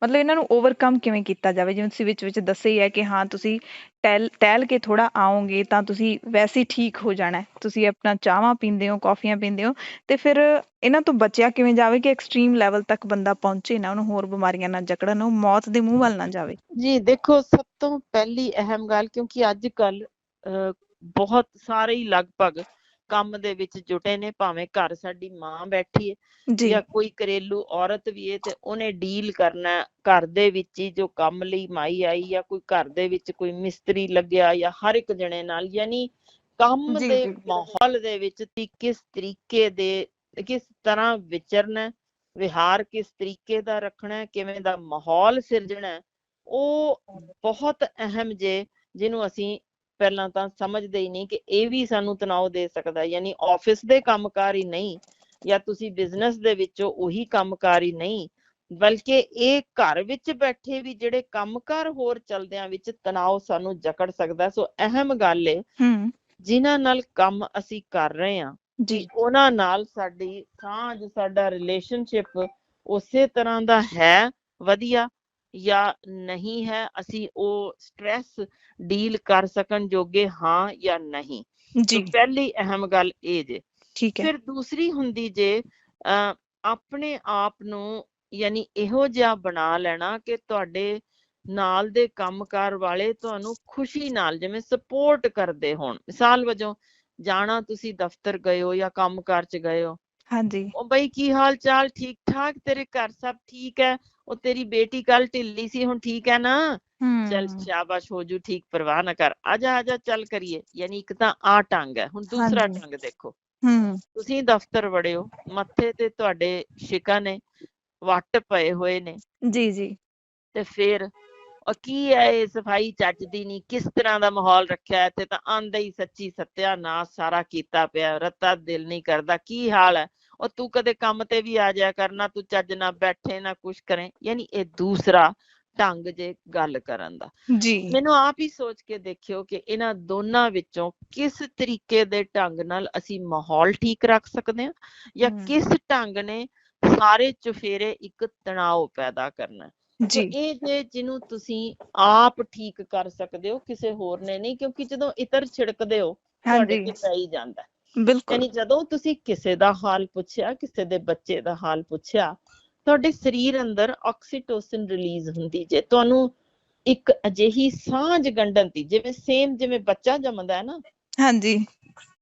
[SPEAKER 2] ਮਤਲਬ ਇਹਨਾਂ ਨੂੰ ਓਵਰਕਮ ਕਿਵੇਂ ਕੀਤਾ ਜਾਵੇ? ਜਿਵੇਂ ਤੁਸੀਂ ਵਿੱਚ ਦੱਸਿਆ ਹੀ ਹੈ ਕਿ ਹਾਂ ਤੁਸੀਂ ਟਹਿਲ ਕੇ ਥੋੜਾ ਆਓਗੇ ਤਾਂ ਤੁਸੀਂ ਵੈਸੇ ਹੀ ਠੀਕ ਹੋ ਜਾਣਾ, ਤੁਸੀਂ ਆਪਣਾ ਚਾਹਾਂ ਪੀਂਦੇ ਹੋ, ਕੌਫੀਆਂ ਪੀਂਦੇ ਹੋ, ਤੇ ਫਿਰ ਇਹਨਾਂ ਤੋਂ ਬਚਿਆ ਕਿਵੇਂ ਜਾਵੇ ਕਿ ਐਕਸਟ੍ਰੀਮ ਲੈਵਲ ਤੱਕ ਬੰਦਾ ਪਹੁੰਚੇ ਨਾ, ਉਹਨੂੰ ਹੋਰ ਬਿਮਾਰੀਆਂ ਨਾਲ ਜਕੜਨ, ਉਹ ਮੌਤ ਦੇ ਮੂੰਹ ਵੱਲ ਨਾ ਜਾਵੇ।
[SPEAKER 1] ਜੀ ਦੇਖੋ, ਸਭ ਤੋਂ ਪਹਿਲੀ ਅਹਿਮ ਗੱਲ, ਕਿਉਂਕਿ ਅੱਜ ਕੱਲ ਬਹੁਤ ਸਾਰੇ ਹੀ ਲਗਭਗ ਕੰਮ ਦੇ ਵਿੱਚ ਜੁਟੇ ਨੇ, ਭਾਵੇਂ ਘਰ ਸਾਡੀ ਮਾਂ ਬੈਠੀ ਹੈ ਜਾਂ ਕੋਈ ਘਰੇਲੂ ਔਰਤ ਵੀ ਹੈ ਤੇ ਉਹਨੇ ਡੀਲ ਕਰਨਾ ਘਰ ਦੇ ਵਿੱਚ ਹੀ, ਜੋ ਕੰਮ ਲਈ ਮਾਈ ਆਈ ਜਾਂ ਕੋਈ ਘਰ ਦੇ ਵਿੱਚ ਕੋਈ ਮਿਸਤਰੀ ਲੱਗਿਆ ਜਾਂ ਹਰ ਇੱਕ ਜਣੇ ਨਾਲ, ਯਾਨੀ ਕੰਮ ਦੇ ਮਾਹੌਲ ਦੇ ਵਿੱਚ ਕਿਸ ਤਰੀਕੇ ਦੇ, ਕਿਸ ਤਰ੍ਹਾਂ ਵਿਚਰਨਾ, ਵਿਹਾਰ ਕਿਸ ਤਰੀਕੇ ਦਾ ਰੱਖਣਾ, ਕਿਵੇਂ ਦਾ ਮਾਹੌਲ ਸਿਰਜਣਾ, ਉਹ ਬਹੁਤ ਅਹਿਮ ਜੇ, ਜਿਹਨੂੰ ਅਸੀਂ ਪਹਿਲਾਂ ਤਾਂ ਸਮਝਦੇ ਹੀ ਨਹੀਂ ਕਿ ਇਹ ਵੀ ਸਾਨੂੰ ਤਣਾਅ ਦੇ ਸਕਦਾ। ਯਾਨੀ ਆਫਿਸ ਦੇ ਕੰਮਕਾਰ ਹੀ ਨਹੀਂ ਜਾਂ ਤੁਸੀਂ ਬਿਜ਼ਨਸ ਦੇ ਵਿੱਚੋਂ ਉਹੀ ਕੰਮਕਾਰ ਹੀ ਨਹੀਂ, ਬਲਕਿ ਇਹ ਘਰ ਵਿੱਚ ਬੈਠੇ ਵੀ ਜਿਹੜੇ ਕੰਮਕਾਰ ਹੋਰ ਚਲਦਿਆਂ ਵਿੱਚ ਤਣਾਅ ਸਾਨੂੰ ਜਕੜ ਸਕਦਾ। ਸੋ ਅਹਿਮ ਗੱਲ ਏ ਜਿਨ੍ਹਾਂ ਨਾਲ ਕੰਮ ਅਸੀਂ ਕਰ ਰਹੇ ਹਾਂ ਕਿ ਉਹਨਾਂ ਨਾਲ ਸਾਡੀ ਸਾਂਝ, ਸਾਡਾ ਰਿਲੇਸ਼ਨਸ਼ਿਪ ਉਸੇ ਤਰ੍ਹਾਂ ਦਾ ਹੈ, ਵਧੀਆ ਜਾਂ ਨਹੀਂ ਹੈ, ਅਸੀਂ ਉਹ ਸਟ੍ਰੈਸ ਡੀਲ ਕਰ ਸਕਣ ਜੋਗੇ ਹਾਂ ਜਾਂ ਨਹੀਂ। ਪਹਿਲੀ ਅਹਿਮ ਗੱਲ ਇਹ ਜੇ। ਫਿਰ ਦੂਸਰੀ ਹੁੰਦੀ ਜੇ ਆਪਣੇ ਆਪ ਨੂੰ ਯਾਨੀ ਇਹੋ ਜਿਹਾ ਬਣਾ ਲੈਣਾ ਕਿ ਤੁਹਾਡੇ ਨਾਲ ਦੇ ਕੰਮਕਾਰ ਵਾਲੇ ਤੁਹਾਨੂੰ ਖੁਸ਼ੀ ਨਾਲ ਜਿਵੇਂ ਸਪੋਰਟ ਕਰਦੇ ਹੋਣ। ਮਿਸਾਲ ਵਜੋਂ ਜਾਣਾ, ਤੁਸੀਂ ਦਫ਼ਤਰ ਗਏ ਹੋ ਜਾਂ ਕੰਮਕਾਰ 'ਚ ਗਏ ਹੋ, ਉਹ ਬਈ ਕੀ ਹਾਲ ਚਾਲ, ਠੀਕ ਠਾਕ, ਤੇਰੇ ਘਰ ਸਭ ਠੀਕ ਹੈ, ਉਹ ਤੇਰੀ ਬੇਟੀ ਕੱਲ ਢਿੱਲੀ ਸੀ, ਹੁਣ ਠੀਕ ਹੈ ਨਾ, ਚੱਲ
[SPEAKER 2] ਹੂੰ
[SPEAKER 1] ਸ਼ਾਬਾਸ਼ ਹੋ ਜੂ ਠੀਕ, ਪਰਵਾਹ ਨਾ ਕਰ, ਆਜਾ ਆਜਾ ਚੱਲ ਕਰੀਏ। ਯਾਨੀ ਇੱਕ ਤਾਂ ਆ ਢੰਗ ਹੈ। ਹੁਣ ਦੂਸਰਾ
[SPEAKER 2] ਹਾਂਜੀ
[SPEAKER 1] ਢੰਗ ਦੇਖੋ,
[SPEAKER 2] ਹੂੰ
[SPEAKER 1] ਤੁਸੀਂ ਦਫ਼ਤਰ ਵੜੇ ਹੋ, ਮੱਥੇ ਤੇ ਤੁਹਾਡੇ ਸ਼ਿਕਾ ਨੇ, ਵੱਟ ਪਏ ਹੋਏ ਨੇ,
[SPEAKER 2] ਜੀ ਜੀ
[SPEAKER 1] ਤੇ ਫਿਰ ਉਹ ਕੀ ਹੈ, ਇਹ ਸਫਾਈ ਚੱਜਦੀ ਨਹੀਂ, ਕਿਸ ਤਰ੍ਹਾਂ ਦਾ ਮਾਹੌਲ ਰੱਖਿਆ ਇੱਥੇ, ਤਾਂ ਆਂਦਾ ਹੀ ਸੱਚੀ ਸੱਤਿਆਨਾਸ਼ ਸਾਰਾ ਕੀਤਾ ਪਿਆ, ਰੱਤਾ ਦਿਲ ਨਹੀਂ ਕਰਦਾ, ਕੀ ਹਾਲ ਹੈ, ਉਹ ਤੂੰ ਕਦੇ ਕੰਮ ਤੇ ਵੀ ਆ ਜਾਇਆ ਕਰਨਾ, ਤੂੰ ਚੱਜ ਨਾ ਬੈਠੇ ਨਾ ਕੁਛ ਕਰੇ। ਯਾਨੀ ਇਹ ਦੂਸਰਾ ਢੰਗ ਜੇ ਗੱਲ ਕਰਨ ਦਾ।
[SPEAKER 2] ਜੀ
[SPEAKER 1] ਮੈਨੂੰ ਆਪ ਹੀ ਸੋਚ ਕੇ ਦੇਖਿਓ ਕਿ ਇਹਨਾਂ ਦੋਨਾਂ ਵਿੱਚੋਂ ਕਿਸ ਤਰੀਕੇ ਦੇ ਢੰਗ ਨਾਲ ਅਸੀਂ ਮਾਹੌਲ ਠੀਕ ਰੱਖ ਸਕਦੇ ਹਾਂ, ਜਾਂ ਕਿਸ ਢੰਗ ਨੇ ਸਾਰੇ ਚੁਫੇਰੇ ਇੱਕ ਤਣਾਅ ਪੈਦਾ ਕਰਨਾ। ਸੋ
[SPEAKER 2] ਜੀ
[SPEAKER 1] ਇਹ ਜੇ ਜਿਹਨੂੰ ਤੁਸੀਂ ਆਪ ਠੀਕ ਕਰ ਸਕਦੇ ਹੋ, ਕਿਸੇ ਹੋਰ ਨੇ ਨਹੀਂ, ਕਿਉਂਕਿ ਜਦੋਂ ਇਤਰ ਛਿੜਕਦੇ ਹੋ ਤੁਹਾਡੇ
[SPEAKER 2] ਹਾਂਜੀ
[SPEAKER 1] ਤੇ ਪੈ ਹੀ ਜਾਂਦਾ।
[SPEAKER 2] ਬਿਲਕੁਲ
[SPEAKER 1] ਯਾਨੀ ਜਦੋਂ ਤੁਸੀਂ ਕਿਸੇ ਦਾ ਹਾਲ ਪੁੱਛਿਆ, ਕਿਸੇ ਦੇ ਬੱਚੇ ਦਾ ਹਾਲ ਪੁੱਛਿਆ, ਤੁਹਾਡੇ ਸਰੀਰ ਅੰਦਰ ਆਕਸੀਟੋਸਿਨ ਰਿਲੀਜ਼ ਹੁੰਦੀ ਜੇ, ਤੁਹਾਨੂੰ ਇੱਕ ਅਜਿਹੀ ਸਾਂਝ ਗੰਢਣ ਦੀ, ਜਿਵੇਂ ਬੱਚਾ ਜੰਮਦਾ ਹੈ ਨਾ,
[SPEAKER 2] ਹਾਂਜੀ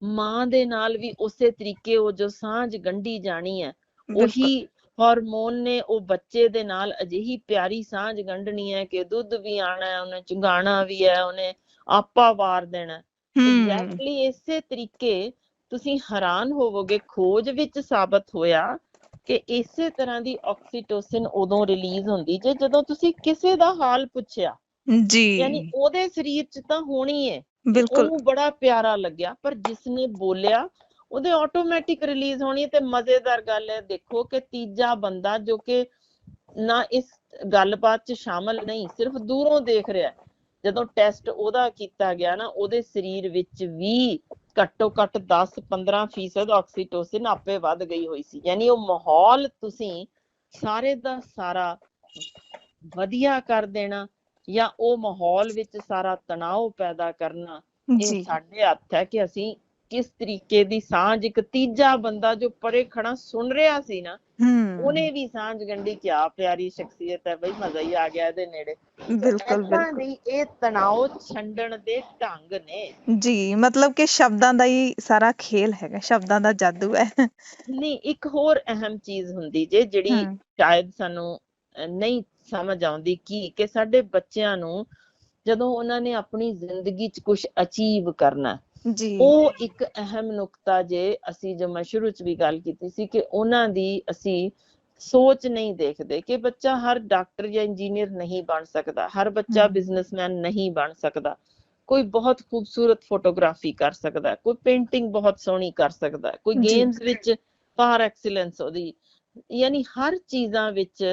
[SPEAKER 1] ਮਾਂ ਦੇ ਨਾਲ ਵੀ ਉਸੇ ਤਰੀਕੇ ਉਹ ਜੋ ਸਾਂਝ ਗੰਢੀ ਜਾਣੀ ਹੈ,
[SPEAKER 2] ਬਿਲਕੁਲ
[SPEAKER 1] ਉਹੀ ਹਾਰਮੋਨ ਨੇ ਉਹ ਬੱਚੇ ਦੇ ਨਾਲ ਅਜਿਹੀ ਪਿਆਰੀ ਸਾਂਝ ਗੰਢਣੀ ਹੈ ਕਿ ਦੁੱਧ ਵੀ ਆਣਾ ਹੈ, ਉਹਨੇ ਚੁੰਗਾਣਾ ਵੀ ਹੈ, ਉਹਨੇ ਆਪਾ ਵਾਰ ਦੇਣਾ। ਐਗਜ਼ੈਕਟਲੀ ਇਸੇ ਤਰੀਕੇ ਤੁਸੀਂ ਹੈਰਾਨ ਹੋਵੋਗੇ, ਖੋਜ ਵਿੱਚ ਸਾਬਤ ਹੋਇਆ ਕਿ ਇਸੇ ਤਰ੍ਹਾਂ ਦੀ ਆਕਸੀਟੋਸਿਨ ਉਦੋਂ ਰਿਲੀਜ਼ ਹੁੰਦੀ ਜੇ ਜਦੋਂ ਤੁਸੀਂ ਕਿਸੇ ਦਾ ਹਾਲ ਪੁੱਛਿਆ।
[SPEAKER 2] ਜੀ
[SPEAKER 1] ਯਾਨੀ ਉਹਦੇ ਸਰੀਰ 'ਚ ਤਾਂ ਹੋਣੀ ਹੈ ਕਿ
[SPEAKER 2] ਬਿਲਕੁਲ
[SPEAKER 1] ਉਹਨੂੰ ਬੜਾ ਪਿਆਰਾ ਲੱਗਿਆ, ਪਰ ਜਿਸਨੇ ਬੋਲਿਆ ਉਹਦੇ ਆਟੋਮੈਟਿਕ ਰਿਲੀਜ਼ ਹੋਣੀ ਹੈ। ਤੇ ਮਜ਼ੇਦਾਰ ਗੱਲ ਹੈ, ਦੇਖੋ ਕਿ ਤੀਜਾ ਬੰਦਾ ਜੋ ਕਿ ਨਾ ਇਸ ਗੱਲਬਾਤ 'ਚ ਸ਼ਾਮਲ ਨਹੀਂ, ਸਿਰਫ ਦੂਰੋਂ ਦੇਖ ਰਿਹਾ, ਜਦੋਂ ਟੈਸਟ ਉਹਦਾ ਕੀਤਾ ਗਿਆ ਨਾ, ਉਹਦੇ ਸਰੀਰ ਵਿੱਚ ਵੀ ਘੱਟੋ ਘੱਟ 10-15% ਆਕਸੀਟੋਸਿਨ ਆਪੇ ਵੱਧ ਗਈ ਹੋਈ ਸੀ। ਯਾਨੀ ਉਹ ਮਾਹੌਲ ਤੁਸੀਂ ਸਾਰੇ ਦਾ ਸਾਰਾ ਵਧੀਆ ਕਰ ਦੇਣਾ ਜਾਂ ਉਹ ਮਾਹੌਲ ਵਿੱਚ ਸਾਰਾ ਤਣਾਅ ਪੈਦਾ ਕਰਨਾ, ਇਹ
[SPEAKER 2] ਜੀ
[SPEAKER 1] ਸਾਡੇ ਹੱਥ ਹੈ ਕਿ ਅਸੀਂ ਕਿਸ ਤਰੀਕੇ ਦੀ ਸਾਂਝ, ਇੱਕ ਤੀਜਾ ਬੰਦਾ ਜੋ ਪਰੇ ਖੜਾ ਸੁਣ ਰਿਹਾ ਸੀ ਨਾ, ਉਹਨੇ ਵੀ ਸਾਂਝ ਗੰਢੀ, ਕਿਆ ਪਿਆਰੀ ਸ਼ਖਸੀਅਤ ਹੈ ਬਈ, ਮਜ਼ਾ ਹੀ ਆ ਗਿਆ ਇਹਦੇ ਨੇੜੇ।
[SPEAKER 2] ਬਿਲਕੁਲ
[SPEAKER 1] ਏਦਾਂ
[SPEAKER 2] ਬਿਲਕੁਲ
[SPEAKER 1] ਦੀ ਇਹ ਤਣਾਅ ਛੰਡਣ ਦੇ ਢੰਗ ਨੇ।
[SPEAKER 2] ਜੀ ਮਤਲਬ ਕਿ ਸ਼ਬਦਾਂ ਦਾ ਹੀ ਸਾਰਾ ਖੇਲ ਹੈਗਾ, ਸ਼ਬਦਾਂ ਦਾ ਜਾਦੂ ਹੈ।
[SPEAKER 1] ਨਹੀਂ, ਇੱਕ ਹੋਰ ਅਹਿਮ ਚੀਜ਼ ਹੁੰਦੀ ਜੇ, ਜਿਹੜੀ
[SPEAKER 2] ਹੂੰ
[SPEAKER 1] ਸ਼ਾਇਦ ਸਾਨੂੰ ਨਹੀਂ ਸਮਝ ਆਉਂਦੀ, ਕਿ ਸਾਡੇ ਬੱਚਿਆਂ ਨੂੰ ਜਦੋਂ ਉਹਨਾਂ ਨੇ ਆਪਣੀ ਜ਼ਿੰਦਗੀ 'ਚ ਕੁਝ ਅਚੀਵ ਕਰਨਾ,
[SPEAKER 2] ਜੀ
[SPEAKER 1] ਉਹ ਇੱਕ ਅਹਿਮ ਨੁਕਤਾ ਜੇ, ਅਸੀਂ ਜੋ ਮੈਂ ਸ਼ੁਰੂ 'ਚ ਵੀ ਗੱਲ ਕੀਤੀ ਸੀ ਕਿ ਉਹਨਾਂ ਦੀ ਅਸੀਂ ਸੋਚ ਨਹੀਂ ਦੇਖਦੇ ਕਿ ਬੱਚਾ ਹਰ ਡਾਕਟਰ ਜਾਂ ਇੰਜੀਨੀਅਰ ਨਹੀਂ ਬਣ ਸਕਦਾ, ਹਰ ਬੱਚਾ ਬਿਜ਼ਨਸਮੈਨ ਨਹੀਂ ਬਣ ਸਕਦਾ, ਕੋਈ ਬਹੁਤ ਖੂਬਸੂਰਤ ਫੋਟੋਗ੍ਰਾਫੀ ਕਰ ਸਕਦਾ, ਕੋਈ ਪੇਂਟਿੰਗ ਬਹੁਤ ਸੋਹਣੀ ਕਰ ਸਕਦਾ, ਕੋਈ
[SPEAKER 2] ਜੀ
[SPEAKER 1] ਗੇਮਸ ਵਿੱਚ ਪਾਰ ਐਕਸੀਲੈਂਸ ਉਹਦੀ। ਯਾਨੀ ਹਰ ਚੀਜ਼ਾਂ ਵਿੱਚ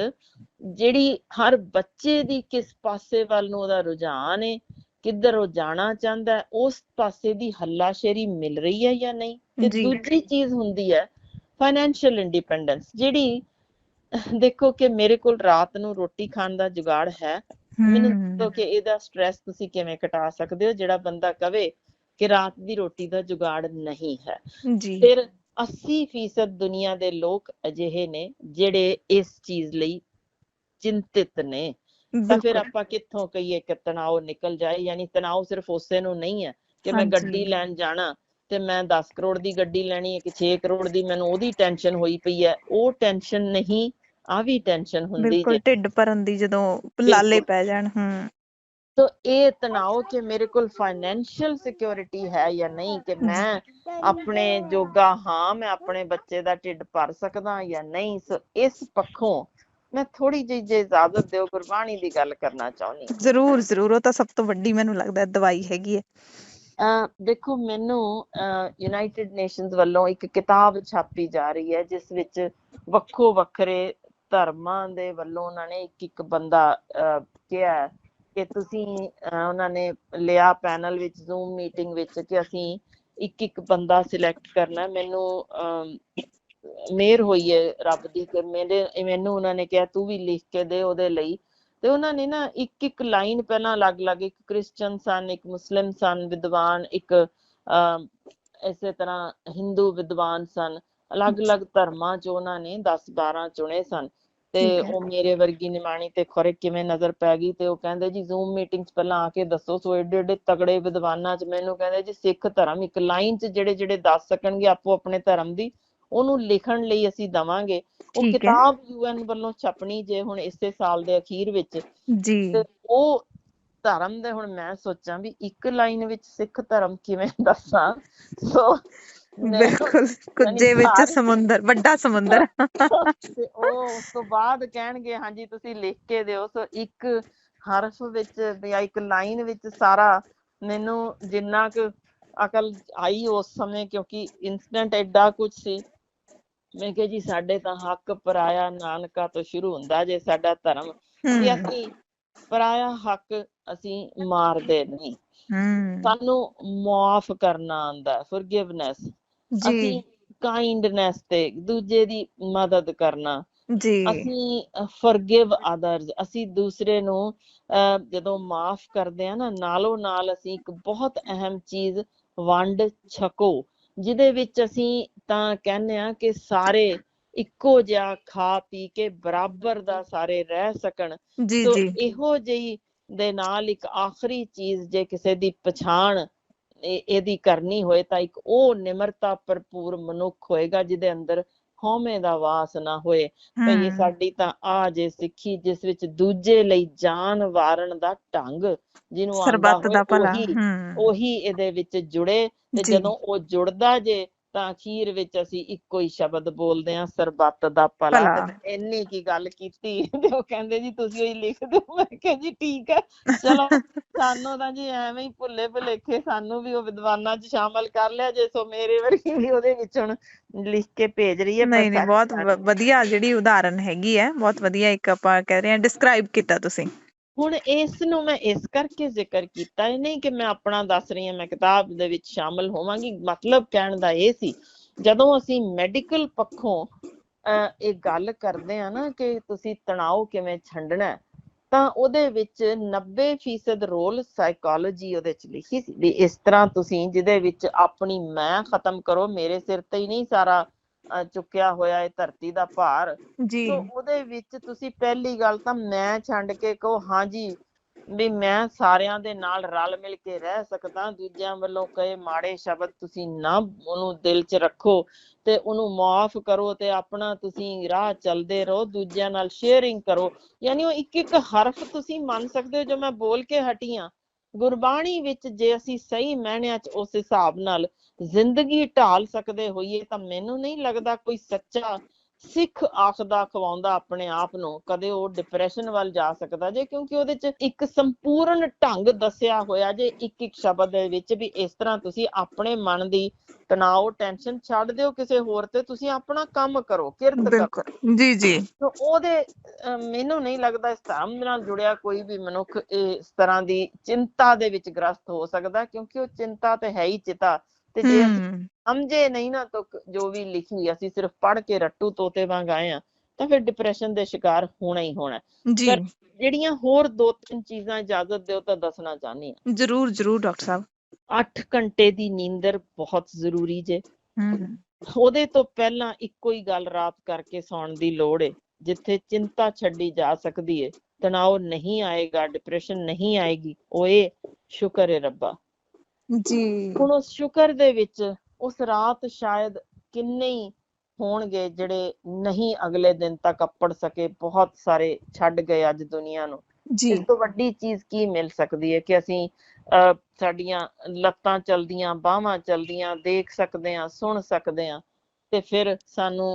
[SPEAKER 1] ਜਿਹੜੀ ਹਰ ਬੱਚੇ ਦੀ ਕਿਸ ਪਾਸੇ ਵੱਲ ਨੂੰ ਉਹਦਾ ਰੁਝਾਨ ਹੈ, ਕਿੱਧਰ ਉਹ ਜਾਣਾ ਚਾਹੁੰਦਾ, ਉਸ ਪਾਸੇ ਦੀ ਹੱਲਾਸ਼ੇਰੀ ਮਿਲ ਰਹੀ ਹੈ ਜਾਂ ਨਹੀਂ। ਤੇ
[SPEAKER 2] ਜੀ
[SPEAKER 1] ਦੂਜੀ ਚੀਜ਼ ਹੁੰਦੀ ਹੈ ਫਾਈਨੈਂਸ਼ੀਅਲ ਇੰਡੀਪੈਂਡੈਂਸ, ਜਿਹੜੀ ਦੇਖੋ ਕਿ ਮੇਰੇ ਕੋਲ ਰਾਤ ਨੂੰ ਰੋਟੀ ਖਾਣ ਦਾ ਜੁਗਾੜ ਹੈ, ਮੈਨੂੰ ਦੱਸੋ ਕਿ ਇਹਦਾ ਸਟ੍ਰੈਸ ਤੁਸੀਂ ਕਿਵੇਂ ਘਟਾ ਸਕਦੇ ਹੋ, ਜਿਹੜਾ ਬੰਦਾ ਕਵੇ ਕਿ ਰਾਤ ਦੀ ਰੋਟੀ ਦਾ ਜੁਗਾੜ ਨਹੀਂ ਹੈ।
[SPEAKER 2] ਜੀ
[SPEAKER 1] ਫਿਰ 80% ਦੁਨੀਆ ਦੇ ਲੋਕ ਅਜਿਹੇ ਨੇ ਜਿਹੜੇ ਇਸ ਚੀਜ਼ ਲਈ ਚਿੰਤਿਤ ਨੇ। ਤਾਂ ਫਿਰ
[SPEAKER 2] ਬਿਲਕੁਲ
[SPEAKER 1] ਆਪਾਂ ਕਿੱਥੋਂ ਕਹੀਏ ਕਿ ਤਣਾਅ ਨਿਕਲ ਜਾਏ। ਯਾਨੀ ਤਣਾਅ ਸਿਰਫ ਉਸੇ ਨੂੰ ਨਹੀਂ ਹੈ ਕਿ ਮੈਂ ਗੱਡੀ
[SPEAKER 2] ਹਾਂਜੀ
[SPEAKER 1] ਲੈਣ ਜਾਣਾ ਤੇ ਮੈਂ 10 ਕਰੋੜ ਦੀ ਗੱਡੀ ਲੈਣੀ ਹੈ ਕਿ 6 ਕਰੋੜ ਦੀ, ਮੈਨੂੰ ਉਹਦੀ ਟੈਨਸ਼ਨ ਹੋਈ ਪਈ ਹੈ, ਉਹ ਟੈਨਸ਼ਨ ਨਹੀਂ, ਆ ਵੀ ਟੈਨਸ਼ਨ ਹੁੰਦੀ
[SPEAKER 2] ਬਿਲਕੁਲ
[SPEAKER 1] ਜੇ।
[SPEAKER 2] ਢਿੱਡ ਭਰਨ ਦੀ ਜਦੋਂ ਲਾਲੇ
[SPEAKER 1] ਬਿਲਕੁਲ।
[SPEAKER 2] ਪੈ ਜਾਣ।
[SPEAKER 1] ਤੋ ਇਹ ਤਣਾਅ ਕਿ ਮੇਰੇ ਕੋਲ ਫਾਈਨੈਂਸ਼ੀਅਲ ਸਿਕਿਉਰਿਟੀ ਹੈ ਜਾਂ ਨਹੀਂ, ਕਿ ਮੈਂ ਆਪਣੇ ਜੋਗਾ ਹਾਂ, ਮੈਂ ਆਪਣੇ ਬੱਚੇ ਦਾ ਢਿੱਡ ਭਰ ਸਕਦਾ ਜਾਂ ਨਹੀਂ। ਸੋ ਇਸ ਪੱਖੋਂ ਮੈਂ ਥੋੜੀ ਜਿਹੀ ਜੇ ਇਜਾਜ਼ਤ ਦਿਓ ਗੁਰਬਾਣੀ ਦੀ ਗੱਲ ਕਰਨਾ ਚਾਹੁੰਦੀ ਹਾਂ।
[SPEAKER 2] ਜ਼ਰੂਰ ਜ਼ਰੂਰ, ਉਹ ਤਾਂ ਸਭ ਤੋਂ ਵੱਡੀ ਮੈਨੂੰ ਲੱਗਦਾ ਦਵਾਈ ਹੈਗੀ ਹੈ।
[SPEAKER 1] ਦੇਖੋ, ਮੈਨੂੰ ਯੂਨਾਈਟਿਡ ਨੇਸ਼ਨਸ ਵੱਲੋਂ ਇੱਕ ਕਿਤਾਬ ਛਾਪੀ ਜਾ ਰਹੀ ਹੈ, ਜਿਸ ਵਿੱਚ ਵੱਖੋ ਵੱਖਰੇ ਧਰਮਾਂ ਦੇ ਵੱਲੋਂ ਉਹਨਾਂ ਨੇ ਇੱਕ ਬੰਦਾ ਕਿਹਾ ਕਿ ਤੁਸੀਂ ਉਹਨਾਂ ਨੇ ਲਿਆ ਪੈਨਲ ਵਿੱਚ, ਜ਼ੂਮ ਮੀਟਿੰਗ ਵਿੱਚ, ਕਿ ਅਸੀਂ ਇੱਕ ਬੰਦਾ ਸਿਲੈਕਟ ਕਰਨਾ। ਮੈਨੂੰ ਮਿਹਰ ਹੋਈ ਹੈ ਰੱਬ ਦੀ ਕਿ ਮੈਨੂੰ ਉਹਨਾਂ ਨੇ ਕਿਹਾ ਤੂੰ ਵੀ ਲਿਖ ਕੇ ਦੇ ਉਹਦੇ ਲਈ। ਤੇ ਉਹਨਾਂ ਨੇ ਨਾ ਇੱਕ ਲਾਈਨ ਪਹਿਲਾਂ ਅਲੱਗ-ਅਲੱਗ, ਇੱਕ ਕ੍ਰਿਸਚਨ ਸਨ, ਇੱਕ ਮੁਸਲਿਮ ਸਨ ਵਿਦਵਾਨ, ਇੱਕ ਇਸੇ ਤਰ੍ਹਾਂ ਹਿੰਦੂ ਵਿਦਵਾਨ ਸਨ, ਅਲੱਗ-ਅਲੱਗ ਧਰਮਾਂ 'ਚ ਉਹਨਾਂ ਨੇ 10-12 ਚੁਣੇ ਸਨ। ਤੇ
[SPEAKER 2] ਠੀਕ ਹੈ
[SPEAKER 1] ਉਹ ਮੇਰੇ ਵਰਗੀ ਨਿਮਾਣੀ ਤੇ ਖੁਰੇ ਕਿਵੇਂ ਨਜ਼ਰ ਪੈ ਗਈ। ਤੇ ਉਹ ਕਹਿੰਦੇ ਜੀ ਜ਼ੂਮ ਮੀਟਿੰਗ 'ਚ ਪਹਿਲਾਂ ਆ ਕੇ ਦੱਸੋ। ਸੋ ਏਡੇ ਏਡੇ ਤਗੜੇ ਵਿਦਵਾਨਾਂ 'ਚ ਮੈਨੂੰ ਕਹਿੰਦੇ ਜੀ ਸਿੱਖ ਧਰਮ ਇੱਕ ਲਾਈਨ 'ਚ ਜਿਹੜੇ ਦੱਸ ਸਕਣਗੇ ਆਪੋ ਆਪਣੇ ਧਰਮ ਦੀ, ਉਹਨੂੰ ਲਿਖਣ ਲਈ ਅਸੀਂ ਦਵਾਂਗੇ। ਉਹ
[SPEAKER 2] ਠੀਕ ਹੈ
[SPEAKER 1] ਕਿਤਾਬ UN ਵੱਲੋਂ ਛਪਣੀ ਜੇ ਹੁਣ ਇਸੇ ਸਾਲ ਦੇ ਅਖੀਰ ਵਿੱਚ,
[SPEAKER 2] ਜੀ।
[SPEAKER 1] ਤੇ ਉਹ ਧਰਮ ਦੇ, ਹੁਣ ਮੈਂ ਸੋਚਾਂ ਵੀ ਇੱਕ ਲਾਈਨ ਵਿੱਚ ਸਿੱਖ ਧਰਮ ਕਿਵੇਂ ਦੱਸਾਂ। ਸੋ ਮੈਂ
[SPEAKER 2] ਬਿਲਕੁਲ,
[SPEAKER 1] ਯਾਨੀ
[SPEAKER 2] ਕੁੱਜੇ ਵਿੱਚ
[SPEAKER 1] ਸਾਰੀ
[SPEAKER 2] ਸਮੁੰਦਰ, ਵੱਡਾ ਸਮੁੰਦਰ।
[SPEAKER 1] ਤੇ ਉਹ ਉਸ ਤੋਂ ਬਾਅਦ ਕਹਿਣਗੇ ਹਾਂਜੀ ਤੁਸੀਂ ਲਿਖ ਕੇ ਦਿਓ। ਸੋ ਇੱਕ ਹਰਫ ਵਿੱਚ ਜਾਂ ਇੱਕ ਲਾਈਨ ਵਿੱਚ ਸਾਰਾ ਮੈਨੂੰ ਜਿੰਨਾ ਕੁ ਅਕਲ ਆਈ ਉਸ ਸਮੇਂ, ਕਿਉਂਕਿ ਇੰਸਟੈਂਟ ਐਡਾ ਕੁਝ ਸੀ, ਮੈਂ ਕਿਹਾ ਜੀ ਸਾਡੇ ਤਾਂ ਹੱਕ ਪਰਾਇਆ ਨਾਨਕਾ ਤੋਂ ਸ਼ੁਰੂ ਹੁੰਦਾ ਜੇ ਸਾਡਾ ਧਰਮ, ਵੀ ਅਸੀਂ ਪਰਾਇਆ ਹੱਕ ਅਸੀਂ ਮਾਰਦੇ ਨਹੀਂ, ਸਾਨੂੰ ਮੁਆਫ ਕਰਨਾ ਆਉਂਦਾ, ਫੋਰਗਿਵਨੈਸ, ਅਸੀਂ ਕਾਈਂਡਨੈਸ ਤੇ ਦੂਜੇ ਦੀ ਮਦਦ ਕਰਨਾ, ਅਸੀਂ ਫੋਰਗਿਵ ਅਦਰਸ, ਅਸੀਂ ਦੂਸਰੇ ਨੂੰ ਜਦੋਂ ਮਾਫ ਕਰਦੇ ਆ ਨਾ, ਨਾਲੋਂ ਨਾਲ ਅਸੀਂ ਇੱਕ ਬਹੁਤ ਅਹਿਮ ਚੀਜ਼ ਵੰਡ ਛਕੋ, ਜਿਹਦੇ ਵਿੱਚ ਅਸੀਂ ਤਾਂ ਕਹਿੰਦੇ ਆ ਕਿ ਸਾਰੇ ਇੱਕੋ ਜਿਹਾ ਖਾ ਪੀ ਕੇ ਬਰਾਬਰ ਦਾ ਸਾਰੇ ਰਹਿ ਸਕਣ। ਸੋ ਇਹੋ ਜਿਹੀ ਦੇ ਨਾਲ ਇੱਕ ਆਖਰੀ ਚੀਜ਼ ਜੇ ਕਿਸੇ ਦੀ ਪਛਾਣ ਇਹਦੀ ਕਰਨੀ ਹੋਏ ਤਾਂ ਇੱਕ ਉਹ ਨਿਮਰਤਾ ਭਰਪੂਰ ਮਨੁੱਖ ਹੋਏਗਾ ਜਿਹਦੇ ਅੰਦਰ ਹਉਮੈ ਦਾ ਵਾਸ ਨਾ ਹੋਏ। ਭਈ ਸਾਡੀ ਤਾਂ ਆ ਜੇ ਸਿੱਖੀ, ਜਿਸ ਵਿੱਚ ਦੂਜੇ ਲਈ ਜਾਨ ਵਾਰਨ ਦਾ ਢੰਗ ਜਿਹਨੂੰ ਆਉਂਦਾ ਹੋਏ, ਉਹੀ ਇਹਦੇ ਵਿੱਚ ਜੁੜੇ। ਤੇ ਜਦੋਂ ਉਹ ਜੁੜਦਾ ਜੇ ਤਾਂ ਅਖੀਰ ਵਿੱਚ ਅਸੀਂ ਇੱਕੋ ਹੀ ਸ਼ਬਦ ਬੋਲਦੇ ਹਾਂ, ਸਰਬੱਤ ਦਾ ਭਲਾ। ਤੇ ਮੈਂ ਇੰਨੀ ਕੀ ਗੱਲ ਕੀਤੀ ਤੇ ਉਹ ਕਹਿੰਦੇ ਜੀ ਤੁਸੀਂ ਉਹੀ ਲਿਖ ਦਿਓ। ਮੈਂ ਕਿਹਾ ਜੀ ਠੀਕ ਹੈ, ਚਲੋ ਸਾਨੂੰ ਤਾਂ ਜੀ ਐਵੇਂ ਹੀ ਭੁੱਲੇ ਭੁਲੇਖੇ ਸਾਨੂੰ ਵੀ ਉਹ ਵਿਦਵਾਨਾਂ 'ਚ ਸ਼ਾਮਲ ਕਰ ਲਿਆ ਜੇ। ਸੋ ਮੇਰੇ ਵਰਗੀ ਵੀ ਉਹਦੇ ਵਿੱਚ ਹੁਣ ਲਿਖ ਕੇ ਭੇਜ ਰਹੀ ਹੈ।
[SPEAKER 2] ਨਹੀਂ, ਬਹੁਤ ਵਧੀਆ ਜਿਹੜੀ ਉਦਾਹਰਨ ਹੈਗੀ ਹੈ, ਬਹੁਤ ਵਧੀਆ ਇੱਕ ਆਪਾਂ ਕਹਿ ਰਹੇ ਹਾਂ ਡਿਸਕ੍ਰਾਈਬ ਕੀਤਾ ਤੁਸੀਂ।
[SPEAKER 1] ਹੁਣ ਇਸ ਨੂੰ ਮੈਂ ਇਸ ਕਰਕੇ ਜ਼ਿਕਰ ਕੀਤਾ, ਇਹ ਨਹੀਂ ਕਿ ਮੈਂ ਆਪਣਾ ਦੱਸ ਰਹੀ ਹਾਂ, ਮੈਂ ਕਿਤਾਬ ਦੇ ਵਿੱਚ ਸ਼ਾਮਲ ਹੋਵਾਂਗੀ। ਮਤਲਬ ਕਹਿਣ ਦਾ ਇਹ ਸੀ, ਜਦੋਂ ਅਸੀਂ ਮੈਡੀਕਲ ਪੱਖੋਂ ਇਹ ਗੱਲ ਕਰਦੇ ਆ ਨਾ ਕਿ ਤੁਸੀਂ ਤਣਾਅ ਕਿਵੇਂ ਛੰਡਣਾ, ਤਾਂ ਉਹਦੇ ਵਿੱਚ 90% ਰੋਲ ਸਾਈਕੋਲੋਜੀ ਉਹਦੇ 'ਚ ਲਿਖੀ ਸੀ, ਵੀ ਇਸ ਤਰ੍ਹਾਂ ਤੁਸੀਂ ਜਿਹਦੇ ਵਿੱਚ ਆਪਣੀ ਮੈਂ ਖਤਮ ਕਰੋ, ਮੇਰੇ ਸਿਰ ਤੇ ਹੀ ਨਹੀਂ ਸਾਰਾ ਚੁੱਕਿਆ ਹੋਇਆ ਇਹ ਧਰਤੀ ਦਾ ਭਾਰ। ਸੋ ਉਹਦੇ ਵਿੱਚ ਤੁਸੀਂ ਪਹਿਲੀ ਗੱਲ ਤਾਂ ਮੈਂ ਛੱਡ ਕੇ ਕਹੋ ਹਾਂਜੀ ਵੀ ਮੈਂ ਸਾਰਿਆਂ ਦੇ ਨਾਲ ਰਲ ਮਿਲ ਕੇ ਰਹਿ ਸਕਦਾ, ਦੂਜਿਆਂ ਵੱਲੋਂ ਕਹੇ ਮਾੜੇ ਸ਼ਬਦ ਤੁਸੀਂ ਨਾ ਉਹਨੂੰ ਦਿਲ 'ਚ ਰੱਖੋ ਤੇ ਉਹਨੂੰ ਮਾਫ ਕਰੋ ਤੇ ਆਪਣਾ ਤੁਸੀਂ ਰਾਹ ਚੱਲਦੇ ਰਹੋ, ਦੂਜਿਆਂ ਨਾਲ ਸ਼ੇਅਰਿੰਗ ਕਰੋ। ਯਾਨੀ ਉਹ ਇੱਕ ਇੱਕ ਹਰਫ ਤੁਸੀਂ ਮੰਨ ਸਕਦੇ ਹੋ ਜੋ ਮੈਂ ਬੋਲ ਕੇ ਹਟੀ ਹਾਂ। ਗੁਰਬਾਣੀ ਵਿੱਚ ਜੇ ਅਸੀਂ ਸਹੀ ਮਾਇਨਿਆਂ 'ਚ ਉਸ ਹਿਸਾਬ ਨਾਲ ਜ਼ਿੰਦਗੀ ਢਾਲ ਸਕਦੇ ਹੋਈਏ ਤਾਂ ਮੈਨੂੰ ਨਹੀਂ ਲੱਗਦਾ ਕੋਈ ਸੱਚਾ ਸਿੱਖ ਆਖਦਾ ਖਵਾਉਂਦਾ ਆਪਣੇ ਆਪ ਨੂੰ ਕਦੇ ਉਹ ਡਿਪਰੈਸ਼ਨ ਵੱਲ ਜਾ ਸਕਦਾ ਜੇ, ਕਿਉਂਕਿ ਉਹਦੇ 'ਚ ਇੱਕ ਸੰਪੂਰਨ ਢੰਗ ਦੱਸਿਆ ਹੋਇਆ ਜੇ ਇੱਕ ਇੱਕ ਸ਼ਬਦ ਦੇ ਵਿੱਚ, ਵੀ ਇਸ ਤਰ੍ਹਾਂ ਤੁਸੀਂ ਆਪਣੇ ਮਨ ਦੀ ਤਣਾਅ ਟੈਨਸ਼ਨ ਛੱਡ ਦਿਓ ਕਿਸੇ ਹੋਰ ਤੇ, ਤੁਸੀਂ ਆਪਣਾ ਕੰਮ ਕਰੋ, ਕਿਰਤ ਕਰੋ।
[SPEAKER 2] ਜੀ
[SPEAKER 1] ਉਹਦੇ ਮੈਨੂੰ ਨਹੀਂ ਲੱਗਦਾ ਇਸ ਧਰਮ ਨਾਲ ਜੁੜਿਆ ਕੋਈ ਵੀ ਮਨੁੱਖ ਇਸ ਤਰ੍ਹਾਂ ਦੀ ਚਿੰਤਾ ਦੇ ਵਿੱਚ ਗ੍ਰਸਤ ਹੋ ਸਕਦਾ, ਕਿਉਂਕਿ ਉਹ ਚਿੰਤਾ ਤੇ ਹੈ ਹੀ ਚਿਤਾ। ਤੇ ਜੇ ਅਸੀਂ ਸਮਝੇ ਨਹੀਂ ਨਾ ਤਾਂ ਜੋ ਵੀ ਲਿਖੀ ਅਸੀਂ ਸਿਰਫ ਪੜ੍ਹ ਕੇ ਰੱਟੂ ਤੋਤੇ ਵਾਂਗ ਆਏ ਆ, ਤਾਂ ਫਿਰ ਡਿਪਰੈਸ਼ਨ ਦੇ ਸ਼ਿਕਾਰ ਹੋਣਾ ਹੀ ਹੋਣਾ। ਪਰ ਜਿਹੜੀਆਂ ਹੋਰ 2-3 ਚੀਜ਼ਾਂ ਇਜਾਜ਼ਤ ਦਿਓ ਤਾਂ ਦੱਸਣਾ ਚਾਹੁੰਦੀ ਹਾਂ।
[SPEAKER 2] ਜ਼ਰੂਰ ਡਾਕਟਰ ਸਾਹਿਬ।
[SPEAKER 1] 8 ਘੰਟੇ ਦੀ ਨੀਂਦਰ ਬਹੁਤ ਜ਼ਰੂਰੀ ਜੇ। ਉਹਦੇ ਤੋਂ ਪਹਿਲਾਂ ਇੱਕੋ ਹੀ ਗੱਲ ਰਾਤ ਕਰਕੇ ਸੌਣ ਦੀ ਲੋੜ ਏ। ਜਿੱਥੇ ਚਿੰਤਾ ਛੱਡੀ ਜਾ ਸਕਦੀ ਏ, ਤਣਾਅ ਨਹੀਂ ਆਏਗਾ, ਡਿਪਰੈਸ਼ਨ ਨਹੀਂ ਆਏਗੀ, ਉਹ ਇਹ ਸ਼ੁਕਰ ਏ ਰੱਬਾ। ਹੁਣ ਉਸ ਸ਼ੁਕਰ ਦੇ ਵਿੱਚ ਉਸ ਰਾਤ ਸ਼ਾਇਦ ਕਿੰਨੇ ਹੀ ਹੋਣਗੇ ਜਿਹੜੇ ਨਹੀਂ ਅਗਲੇ ਦਿਨ ਤੱਕ ਅੱਪੜ ਸਕੇ, ਬਹੁਤ ਸਾਰੇ ਛੱਡ ਗਏ ਅੱਜ ਦੁਨੀਆ ਨੂੰ। ਇਸ ਤੋਂ ਵੱਡੀ ਚੀਜ਼ ਕੀ ਮਿਲ ਸਕਦੀ ਹੈ ਕਿ ਅਸੀਂ ਸਾਡੀਆਂ ਲੱਤਾਂ ਚਲਦੀਆਂ, ਬਾਹਾਂ ਚਲਦੀਆਂ, ਦੇਖ ਸਕਦੇ ਹਾਂ, ਸੁਣ ਸਕਦੇ ਹਾਂ, ਤੇ ਫਿਰ ਸਾਨੂੰ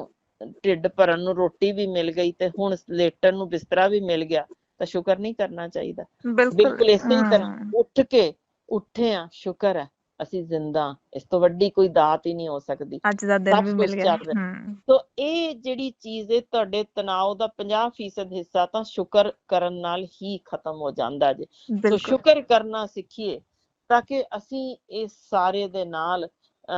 [SPEAKER 1] ਢਿੱਡ ਭਰਨ ਨੂੰ ਰੋਟੀ ਵੀ ਮਿਲ ਗਈ ਤੇ ਹੁਣ ਲੇਟਣ ਨੂੰ ਬਿਸਤਰਾ ਵੀ ਮਿਲ ਗਿਆ, ਤਾਂ ਸ਼ੁਕਰ ਨਹੀਂ ਕਰਨਾ ਚਾਹੀਦਾ। ਬਿਲਕੁਲ ਇਸੇ ਤਰ੍ਹਾਂ ਉੱਠ ਕੇ ਉੱਠੇ ਆ, ਸ਼ੁਕਰ ਹੈ ਅਸੀਂ ਜ਼ਿੰਦਾ, ਇਸ ਤੋਂ ਵੱਡੀ ਕੋਈ ਦਾਤ ਹੀ ਨਹੀਂ ਹੋ ਸਕਦੀ।
[SPEAKER 2] ਅੱਜ ਦਾ ਦਿਨ ਵੀ ਮਿਲ ਗਿਆ।
[SPEAKER 1] ਤੋ ਇਹ ਜਿਹੜੀ ਚੀਜ਼ ਹੈ, ਤੁਹਾਡੇ ਤਣਾਅ ਦਾ 50% ਹਿੱਸਾ ਤਾਂ ਸ਼ੁਕਰ ਕਰਨ ਨਾਲ ਹੀ ਖਤਮ ਹੋ ਜਾਂਦਾ ਜੇ। ਸੋ ਸ਼ੁਕਰ ਕਰਨਾ ਸਿੱਖੀਏ ਤਾਂ ਕਿ ਅਸੀਂ ਇਸ ਸਾਰੇ ਦੇ ਨਾਲ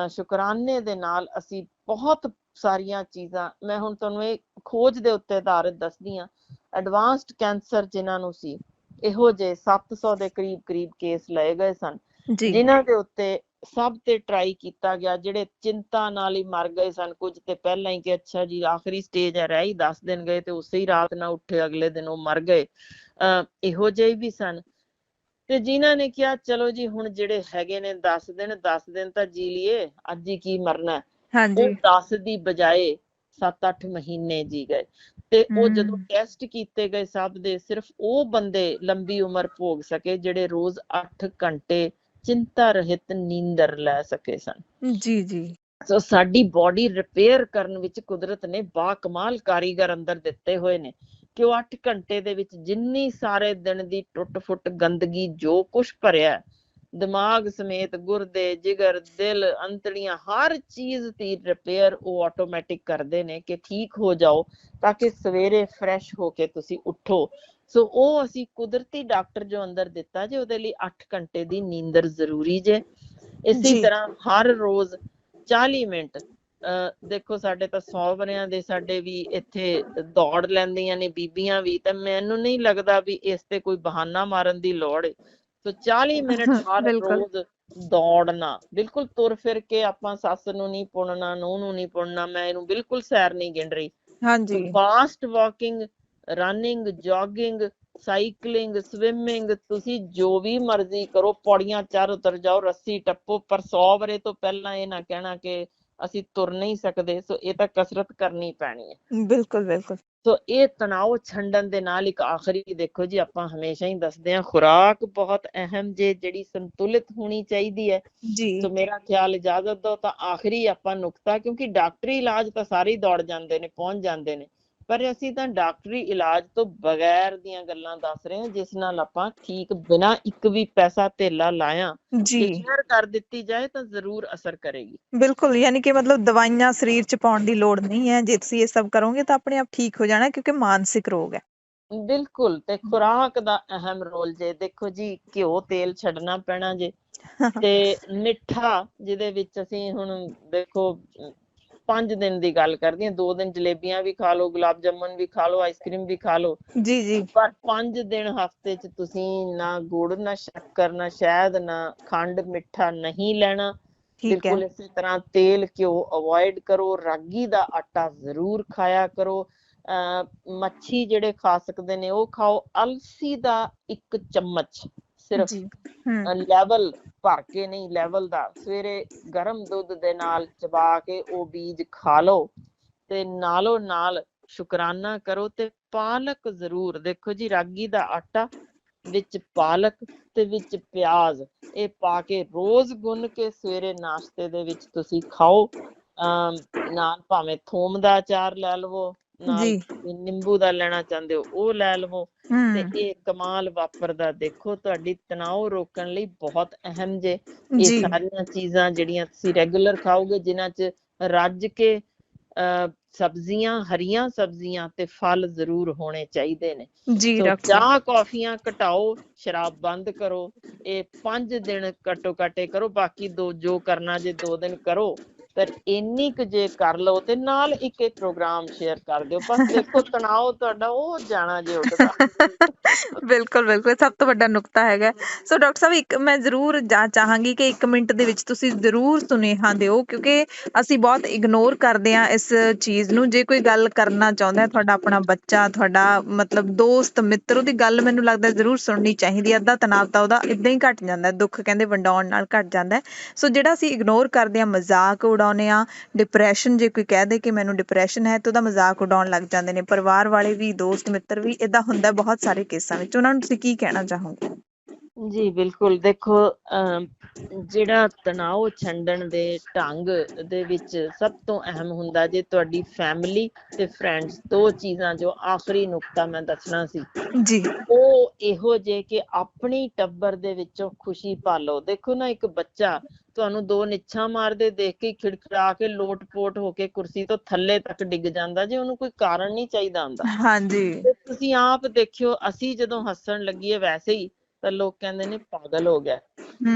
[SPEAKER 1] ਸ਼ੁਕਰਾਨੇ ਦੇ ਨਾਲ ਅਸੀਂ ਬਹੁਤ ਸਾਰੀਆਂ ਚੀਜ਼ਾਂ, ਮੈਂ ਹੁਣ ਤੁਹਾਨੂੰ ਇਹ ਖੋਜ ਦੇ ਉੱਤੇ ਆਧਾਰਿਤ ਦੱਸਦੀ ਹਾਂ। ਐਡਵਾਂਸਡ ਕੈਂਸਰ ਜਿਨ੍ਹਾਂ ਨੂੰ ਸੀ, ਇਹੋ ਜਿਹੇ 700 ਦੇ ਕਰੀਬ ਕੇਸ ਲਏ ਗਏ ਸਨ, ਜਿਨ੍ਹਾਂ ਦੇ ਉੱਤੇ ਸਭ ਤੇ ਟਰਾਈ ਕੀਤਾ ਗਿਆ। ਜਿਹੜੇ ਚਿੰਤਾ ਨਾਲ ਹੀ ਮਰ ਗਏ ਸਨ, ਕੁਝ ਤੇ ਪਹਿਲਾਂ ਹੀ ਕਿ ਅੱਛਾ ਜੀ ਆਖਰੀ ਸਟੇਜ ਹੈ, ਰਹਿ ਹੀ 10 ਦਿਨ ਗਏ ਤੇ ਉਸੇ ਹੀ ਰਾਤ ਨਾ ਉੱਠੇ, ਅਗਲੇ ਦਿਨ ਉਹ ਮਰ ਗਏ। ਇਹੋ ਜਿਹੇ ਵੀ ਸਨ। ਤੇ ਜਿਨ੍ਹਾਂ ਨੇ ਕਿਹਾ ਚਲੋ ਜੀ ਹੁਣ ਜਿਹੜੇ ਹੈਗੇ ਨੇ 10 ਦਿਨ ਤਾਂ ਜੀ ਲਈਏ, ਅੱਜ ਹੀ ਕੀ ਮਰਨਾ।
[SPEAKER 2] ਹਾਂਜੀ।
[SPEAKER 1] 10 ਦੀ ਬਜਾਏ 7-8 ਮਹੀਨੇ ਜੀ ਗਏ। ਤੇ ਉਹ ਜਦੋਂ ਟੈਸਟ ਕੀਤੇ ਗਏ ਸਭ ਦੇ, ਸਿਰਫ ਉਹ ਬੰਦੇ ਲੰਬੀ ਉਮਰ ਭੋਗ ਸਕੇ ਜਿਹੜੇ ਰੋਜ਼ 8 ਘੰਟੇ ਚਿੰਤਾ ਰਹਿਤ ਨੀਂਦਰ ਲੈ ਸਕੇ ਸਨ।
[SPEAKER 2] ਜੀ ਜੀ।
[SPEAKER 1] ਸੋ ਸਾਡੀ ਬਾਡੀ ਰਿਪੇਅਰ ਕਰਨ ਵਿੱਚ ਕੁਦਰਤ ਨੇ ਬਾਕਮਾਲ ਕਾਰੀਗਰ ਅੰਦਰ ਦਿੱਤੇ ਹੋਏ ਨੇ ਕਿ ਉਹ 8 ਘੰਟੇ ਦੇ ਵਿੱਚ ਜਿੰਨੀ ਸਾਰੇ ਦਿਨ ਦੀ ਟੁੱਟ ਫੁੱਟ ਗੰਦਗੀ ਜੋ ਕੁਛ ਭਰਿਆ, ਦਿਮਾਗ ਸਮੇਤ ਗੁਰਦੇ, ਜਿਗਰ, ਦਿਲ, ਅੰਤੜੀਆਂ, ਹਰ ਚੀਜ਼ ਦੀ ਰਿਪੇਅਰ ਉਹ ਆਟੋਮੈਟਿਕ ਕਰਦੇ ਨੇ ਕਿ ਠੀਕ ਹੋ ਜਾਓ ਤਾਂ ਕਿ ਸਵੇਰੇ ਫਰੈਸ਼ ਹੋ ਕੇ ਤੁਸੀਂ ਉੱਠੋ। ਸੋ ਉਹ ਅਸੀਂ ਕੁਦਰਤੀ ਡਾਕਟਰ ਜੋ ਅੰਦਰ ਦਿੱਤਾ ਜੇ, ਉਹਦੇ ਲਈ 8 ਘੰਟੇ ਦੀ ਨੀਂਦਰ ਜ਼ਰੂਰੀ ਜੇ। ਇਸੇ
[SPEAKER 2] ਜੀ।
[SPEAKER 1] ਤਰ੍ਹਾਂ ਹਰ ਰੋਜ਼ 40 ਮਿੰਟ ਦੇਖੋ ਸਾਡੇ ਤਾਂ 100 ਵਰਿਆਂ ਦੇ ਸਾਡੇ ਵੀ ਇੱਥੇ ਦੌੜ ਲੈਂਦੀਆਂ ਨੇ ਬੀਬੀਆਂ ਵੀ, ਤਾਂ ਮੈਨੂੰ ਨਹੀਂ ਲੱਗਦਾ ਵੀ ਇਸ ਤੇ ਕੋਈ ਬਹਾਨਾ ਮਾਰਨ ਦੀ ਲੋੜ ਹੈ। ਸੋ 40 ਮਿੰਟ ਹਰ
[SPEAKER 2] ਬਿਲਕੁਲ।
[SPEAKER 1] ਰੋਜ਼ ਦੌੜਨਾ, ਬਿਲਕੁਲ ਤੁਰ ਫਿਰ ਕੇ, ਆਪਾਂ ਸੱਸ ਨੂੰ ਨਹੀਂ ਪੁਣਨਾ, ਨੂੰਹ ਨੂੰ ਨਹੀਂ ਪੁਣਨਾ, ਮੈਂ ਇਹਨੂੰ ਬਿਲਕੁਲ ਸੈਰ ਨਹੀਂ ਗਿਣ ਰਹੀ।
[SPEAKER 2] ਹਾਂਜੀ।
[SPEAKER 1] Fast walking, running, jogging, cycling, swimming, ਤੁਸੀਂ ਜੋ ਵੀ ਮਰਜ਼ੀ ਕਰੋ, ਪੌੜੀਆਂ ਚੜ ਉਤਰ ਜਾਓ, ਰੱਸੀ ਟੱਪੋ, ਪਰ 100 ਵਰੇ ਤੋਂ ਪਹਿਲਾਂ ਇਹ ਨਾ ਕਹਿਣਾ ਕਿ ਅਸੀਂ ਤੁਰ ਨਹੀਂ ਸਕਦੇ। ਸੋ ਇਹ ਤਾਂ ਕਸਰਤ ਕਰਨੀ ਪੈਣੀ ਹੈ।
[SPEAKER 2] ਬਿਲਕੁਲ ਬਿਲਕੁਲ।
[SPEAKER 1] ਸੋ ਇਹ ਤਣਾਅ ਛੰਡਣ ਦੇ ਨਾਲ ਇੱਕ ਆਖਰੀ ਦੇਖੋ ਜੀ, ਆਪਾਂ ਹਮੇਸ਼ਾ ਹੀ ਦੱਸਦੇ ਹਾਂ ਖੁਰਾਕ ਬਹੁਤ ਅਹਿਮ ਜੇ, ਜਿਹੜੀ ਸੰਤੁਲਿਤ ਹੋਣੀ ਚਾਹੀਦੀ ਹੈ।
[SPEAKER 2] ਜੀ।
[SPEAKER 1] ਸੋ ਮੇਰਾ ਖਿਆਲ, ਇਜਾਜ਼ਤ ਦਿਓ ਤਾਂ ਆਖਰੀ ਆਪਾਂ ਨੁਕਤਾ, ਕਿਉਂਕਿ ਡਾਕਟਰੀ ਇਲਾਜ ਤਾਂ ਸਾਰੇ ਹੀ ਦੌੜ ਜਾਂਦੇ ਨੇ, ਪਹੁੰਚ ਜਾਂਦੇ ਨੇ, ਪਰ ਅਸੀਂ ਤਾਂ ਡਾਕਟਰੀ ਇਲਾਜ ਤੋਂ ਬਗੈਰ ਦੀਆਂ ਗੱਲਾਂ ਦੱਸ ਰਹੇ ਹਾਂ, ਜਿਸ ਨਾਲ ਆਪਾਂ ਠੀਕ ਬਿਨਾਂ ਇੱਕ ਵੀ ਪੈਸਾ ਧੇਲਾ ਲਾਇਆ
[SPEAKER 2] ਜੀ।
[SPEAKER 1] ਜੇ ਕੇਅਰ ਕਰ ਦਿੱਤੀ ਜਾਏ ਤਾਂ ਜ਼ਰੂਰ ਅਸਰ ਕਰੇਗੀ।
[SPEAKER 2] ਬਿਲਕੁਲ, ਯਾਨੀ ਕਿ ਮਤਲਬ ਦਵਾਈਆਂ ਸਰੀਰ ਚ ਪਾਉਣ ਦੀ ਲੋੜ ਨਹੀਂ ਹੈ। ਜੇ ਤੁਸੀਂ ਇਹ ਸਭ ਕਰੋਗੇ ਤਾਂ ਆਪਣੇ ਆਪ ਠੀਕ ਹੋ ਜਾਣਾ, ਕਿਉਂਕਿ ਮਾਨਸਿਕ ਰੋਗ ਹੈ।
[SPEAKER 1] ਬਿਲਕੁਲ। ਤੇ ਖੁਰਾਕ ਦਾ ਅਹਿਮ ਰੋਲ ਜੇ, ਦੇਖੋ ਜੀ ਘਿਓ ਤੇਲ ਛੱਡਣਾ ਪੈਣਾ ਜੇ, ਤੇ ਮਿੱਠਾ ਜਿਹਦੇ ਵਿੱਚ ਅਸੀਂ ਹੁਣ ਦੇਖੋ 5 ਦਿਨ ਦੀ ਗੱਲ ਕਰਦੀ ਹਾਂ, 2 ਦਿਨ ਜਲੇਬੀਆਂ ਵੀ ਖਾ ਲਓ, ਗੁਲਾਬ ਜਾਮੁਨ ਵੀ ਖਾ ਲਓ, ਆਈਸਕ੍ਰੀਮ ਵੀ ਖਾ ਲਓ,
[SPEAKER 2] ਜੀ ਜੀ।
[SPEAKER 1] ਪਰ 5 ਦਿਨ ਹਫ਼ਤੇ 'ਚ ਤੁਸੀਂ ਨਾ ਗੁੜ, ਨਾ ਸ਼ੱਕਰ, ਨਾ ਸ਼ਹਿਦ, ਨਾ ਖੰਡ, ਮਿੱਠਾ ਨਹੀਂ ਲੈਣਾ।
[SPEAKER 2] ਠੀਕ ਹੈ।
[SPEAKER 1] ਬਿਲਕੁਲ ਇਸੇ ਤਰ੍ਹਾਂ ਤੇਲ ਘਿਓ ਅਵੋਇਡ ਕਰੋ, ਰਾਗੀ ਦਾ ਆਟਾ ਜ਼ਰੂਰ ਖਾਇਆ ਕਰੋ, ਮੱਛੀ ਜਿਹੜੇ ਖਾ ਸਕਦੇ ਨੇ ਉਹ ਖਾਓ, ਅਲਸੀ ਦਾ 1 ਚਮਚ ਸਿਰਫ,
[SPEAKER 2] ਜੀ।
[SPEAKER 1] ਲੈਵਲ ਭਰ ਕੇ ਨਹੀਂ, ਲੈਵਲ ਦਾ, ਸਵੇਰੇ ਗਰਮ ਦੁੱਧ ਦੇ ਨਾਲ ਚਬਾ ਕੇ ਉਹ ਬੀਜ ਖਾ ਲਓ, ਤੇ ਨਾਲੋਂ ਨਾਲ ਸ਼ੁਕਰਾਨਾ ਕਰੋ। ਤੇ ਪਾਲਕ ਜ਼ਰੂਰ, ਦੇਖੋ ਜੀ ਰਾਗੀ ਦਾ ਆਟਾ ਵਿੱਚ ਪਾਲਕ ਤੇ ਵਿੱਚ ਪਿਆਜ਼, ਇਹ ਪਾ ਕੇ ਰੋਜ਼ ਗੁੰਨ ਕੇ ਸਵੇਰੇ ਨਾਸ਼ਤੇ ਦੇ ਵਿੱਚ ਤੁਸੀਂ ਖਾਓ। ਨਾਲ ਭਾਵੇਂ ਥੋਮ ਦਾ ਅਚਾਰ ਲੈ ਲਵੋ, ਨਾਲ
[SPEAKER 2] ਜੀ।
[SPEAKER 1] ਨਿੰਬੂ ਦਾ ਲੈਣਾ ਚਾਹੁੰਦੇ ਹੋ ਉਹ ਲੈ ਲਵੋ, ਤੇ
[SPEAKER 2] ਹਮ।
[SPEAKER 1] ਇਹ ਕਮਾਲ ਵਾਪਰਦਾ। ਦੇਖੋ ਤੁਹਾਡੀ ਤਣਾਅ ਰੋਕਣ ਲਈ ਬਹੁਤ ਅਹਿਮ ਜੇ ਇਹ
[SPEAKER 2] ਜੀ।
[SPEAKER 1] ਸਾਰੀਆਂ ਚੀਜ਼ਾਂ, ਜਿਹੜੀਆਂ ਤੁਸੀਂ ਰੈਗੂਲਰ ਖਾਓਗੇ, ਜਿਨ੍ਹਾਂ 'ਚ ਰੱਜ ਕੇ ਸਬਜ਼ੀਆਂ, ਹਰੀਆਂ ਸਬਜ਼ੀਆਂ ਤੇ ਫਲ ਜ਼ਰੂਰ ਹੋਣੇ ਚਾਹੀਦੇ ਨੇ।
[SPEAKER 2] ਜੀ
[SPEAKER 1] ਸੋ
[SPEAKER 2] ਡਾਕਟਰ ਸਾਹਿਬ।
[SPEAKER 1] ਚਾਹ ਕੌਫੀਆਂ ਘਟਾਓ, ਸ਼ਰਾਬ ਬੰਦ ਕਰੋ, ਇਹ 5 ਦਿਨ ਘੱਟੋ ਘੱਟ ਕਰੋ, ਬਾਕੀ ਜੋ ਕਰਨਾ ਜੇ 2 ਦਿਨ ਕਰੋ, ਪਰ ਇੰਨੀ ਕੁ ਜੇ ਕਰ ਲਓ ਤੇ ਨਾਲ ਇੱਕ ਪ੍ਰੋਗਰਾਮ ਸ਼ੇਅਰ ਕਰ ਦਿਓ, ਬਸ ਦੇਖੋ ਤਣਾਅ ਤੁਹਾਡਾ ਉਹ ਜਾਣਾ ਜੇ ਉੱਡਦਾ।
[SPEAKER 2] ਬਿਲਕੁਲ ਬਿਲਕੁਲ, ਸਭ ਤੋਂ ਵੱਡਾ ਨੁਕਤਾ ਹੈਗਾ। ਸੋ ਡਾਕਟਰ ਸਾਹਿਬ, ਇੱਕ ਮੈਂ ਜ਼ਰੂਰ ਚਾਹਾਂਗੀ ਕਿ 1 ਮਿੰਟ ਦੇ ਵਿੱਚ ਤੁਸੀਂ ਜ਼ਰੂਰ ਸੁਨੇਹਾ ਦਿਓ, ਕਿਉਂਕਿ ਅਸੀਂ ਬਹੁਤ ਇਗਨੋਰ ਕਰਦੇ ਹਾਂ ਇਸ ਚੀਜ਼ ਨੂੰ। ਜੇ ਕੋਈ ਗੱਲ ਕਰਨਾ ਚਾਹੁੰਦਾ, ਤੁਹਾਡਾ ਆਪਣਾ ਬੱਚਾ, ਤੁਹਾਡਾ ਮਤਲਬ ਦੋਸਤ ਮਿੱਤਰ, ਉਹਦੀ ਗੱਲ ਮੈਨੂੰ ਲੱਗਦਾ ਜ਼ਰੂਰ ਸੁਣਨੀ ਚਾਹੀਦੀ ਹੈ। ਅੱਧਾ ਤਣਾਅ ਤਾਂ ਉਹਦਾ ਏਦਾਂ ਹੀ ਘੱਟ ਜਾਂਦਾ, ਦੁੱਖ ਕਹਿੰਦੇ ਵੰਡਾਉਣ ਨਾਲ ਘੱਟ ਜਾਂਦਾ। ਸੋ ਜਿਹੜਾ ਅਸੀਂ ਇਗਨੋਰ ਕਰਦੇ ਹਾਂ, ਮਜ਼ਾਕ ਉਡਾਉਂਦੇ ਹਾਂ, ਡਿਪਰੈਸ਼ਨ, ਜੇ ਕੋਈ ਕਹਿ ਦੇ ਕਿ ਮੈਨੂੰ ਡਿਪਰੈਸ਼ਨ ਹੈ ਤਾਂ ਉਹਦਾ ਮਜ਼ਾਕ ਉਡਾਉਣ ਲੱਗ ਜਾਂਦੇ ਨੇ, ਪਰਿਵਾਰ ਵਾਲੇ ਵੀ, ਦੋਸਤ ਮਿੱਤਰ ਵੀ, ਏਦਾਂ ਹੁੰਦਾ ਬਹੁਤ ਸਾਰੇ ਕੇਸਾਂ ਵਿੱਚ। ਉਹਨਾਂ ਨੂੰ ਤੁਸੀਂ ਕੀ ਕਹਿਣਾ ਚਾਹੋਗੇ?
[SPEAKER 1] ਜੀ ਬਿਲਕੁਲ, ਦੇਖੋ ਜਿਹੜਾ ਤਣਾਅ ਛੰਡਣ ਦੇ ਢੰਗ ਦੇ ਵਿੱਚ ਸਭ ਤੋਂ ਅਹਿਮ ਹੁੰਦਾ ਜੇ ਤੁਹਾਡੀ ਫੈਮਿਲੀ ਤੇ ਫਰੈਂਡਸ, 2 ਚੀਜ਼ਾਂ ਜੋ ਆਖਰੀ ਨੁਕਤਾ ਮੈਂ ਦੱਸਣਾ ਸੀ,
[SPEAKER 2] ਜੀ।
[SPEAKER 1] ਉਹ ਇਹੋ ਜੇ ਕਿ ਆਪਣੀ ਟੱਬਰ ਦੇ ਵਿੱਚੋਂ ਖੁਸ਼ੀ ਭਾਲੋ। ਦੇਖੋ ਨਾ, ਇੱਕ ਬੱਚਾ ਤੁਹਾਨੂੰ 2 ਨਿੱਛਾਂ ਮਾਰਦੇ ਦੇਖ ਕੇ ਖਿੜਖਿੜਾ ਕੇ ਲੋਟ-ਪੋਟ ਹੋ ਕੇ ਕੁਰਸੀ ਤੋਂ ਥੱਲੇ ਤੱਕ ਡਿੱਗ ਜਾਂਦਾ ਜੇ, ਉਹਨੂੰ ਕੋਈ ਕਾਰਨ ਨਹੀਂ ਚਾਹੀਦਾ ਹੁੰਦਾ।
[SPEAKER 2] ਹਾਂਜੀ।
[SPEAKER 1] ਤੇ ਤੁਸੀਂ ਆਪ ਦੇਖਿਓ, ਅਸੀਂ ਜਦੋਂ ਹੱਸਣ ਲੱਗੀਏ ਵੈਸੇ ਹੀ ਤਾਂ ਲੋਕ ਕਹਿੰਦੇ ਨੇ ਪਾਗਲ ਹੋ ਗਿਆ,